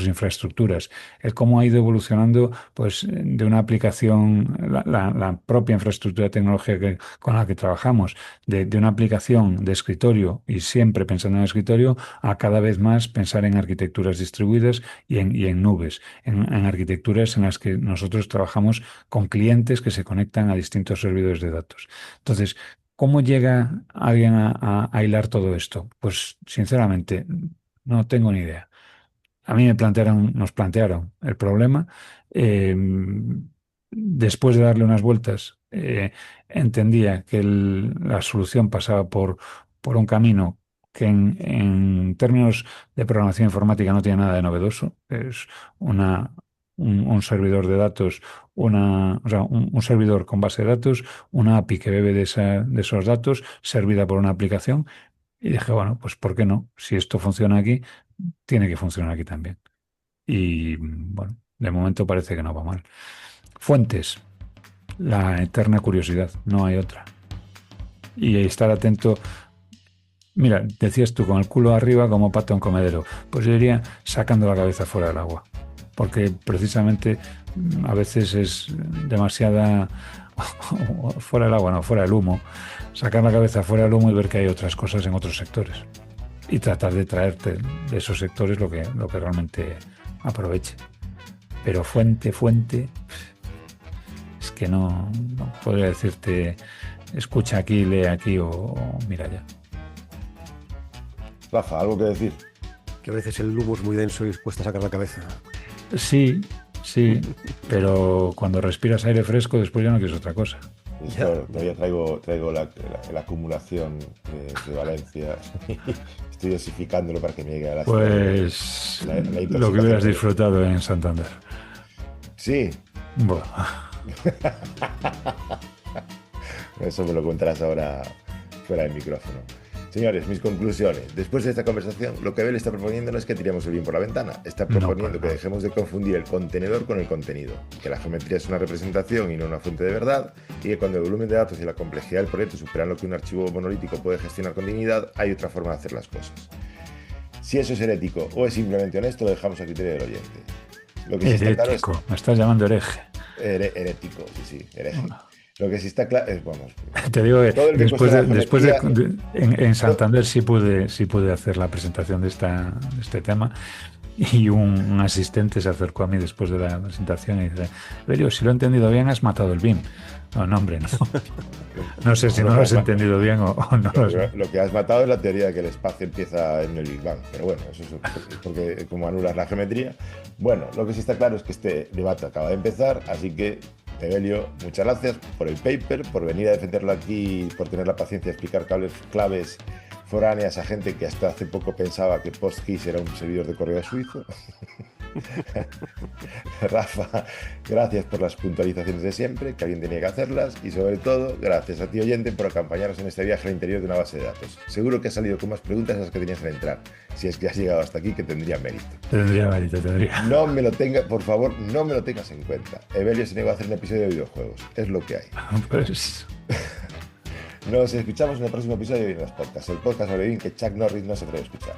infraestructuras, el cómo ha ido evolucionando pues, de una aplicación, la propia infraestructura tecnológica con la que trabajamos, de una aplicación de escritorio y siempre pensando en el escritorio, a cada vez más pensar en arquitecturas distribuidas y en nubes, en arquitecturas en las que nosotros trabajamos con clientes que se conectan a distintos servidores de datos. Entonces, ¿cómo llega alguien a hilar todo esto? Pues sinceramente, no tengo ni idea. A mí nos plantearon el problema. eh, Después de darle unas vueltas, entendía que la solución pasaba por un camino que en términos de programación informática no tiene nada de novedoso. Es una, un servidor de datos, o sea, un servidor con base de datos, una API que bebe de esos datos, servida por una aplicación. Y dije, bueno, pues ¿por qué no? Si esto funciona aquí, tiene que funcionar aquí también. Y bueno, de momento parece que no va mal. Fuentes, la eterna curiosidad, no hay otra. Y estar atento. Mira, decías tú, con el culo arriba como pato en comedero. Pues yo diría sacando la cabeza fuera del agua. Porque precisamente a veces es demasiada. Fuera del agua, no, fuera del humo. Sacar la cabeza fuera del humo y ver que hay otras cosas en otros sectores. Y tratar de traerte de esos sectores lo que realmente aproveche. Pero fuente, es que no podría decirte escucha aquí, lee aquí o mira ya. Rafa, ¿algo que decir? Que a veces el humo es muy denso y cuesta sacar la cabeza. Sí, pero cuando respiras aire fresco después ya no quieres otra cosa. Todavía traigo la acumulación de Valencia. Estoy dosificándolo para que me llegue a la Pues la lo que hubieras disfrutado en Santander. Sí. Bueno. Eso me lo contarás ahora fuera del micrófono. Señores, mis conclusiones. Después de esta conversación, lo que Abel está proponiendo no es que tiremos el bien por la ventana. Está proponiendo que dejemos de confundir el contenedor con el contenido. Que la geometría es una representación y no una fuente de verdad. Y que cuando el volumen de datos y la complejidad del proyecto superan lo que un archivo monolítico puede gestionar con dignidad, hay otra forma de hacer las cosas. Si eso es herético o es simplemente honesto, lo dejamos a criterio del oyente. Lo que sí está claro es... Me estás llamando hereje. Herético, sí, hereje. Lo que sí está claro es, vamos... Te digo que después en Santander sí pude hacer la presentación de este tema, y un asistente se acercó a mí después de la presentación y dice: Belio, si lo he entendido bien, has matado el BIM. No, hombre, no. No sé si no lo has entendido bien o no. Lo que has matado es la teoría de que el espacio empieza en el Big Bang, pero bueno, eso es porque como anulas la geometría. Bueno, lo que sí está claro es que este debate acaba de empezar, así que Evelio, muchas gracias por el paper, por venir a defenderlo aquí, por tener la paciencia de explicar claves foráneas a gente que hasta hace poco pensaba que PostGIS era un servidor de correo suizo. Rafa, gracias por las puntualizaciones de siempre, que alguien tenía que hacerlas, y sobre todo, gracias a ti, oyente, por acompañarnos en este viaje al interior de una base de datos. Seguro que has salido con más preguntas a las que tenías al entrar. Si es que has llegado hasta aquí, que tendría mérito. Tendría. No me lo tengas, por favor, no me lo tengas en cuenta. Evelio se negó a hacer un episodio de videojuegos. Es lo que hay. Pues... Nos escuchamos en el próximo episodio de Vinos Podcast, el podcast sobre BIM que Chuck Norris no se atreve a escuchar.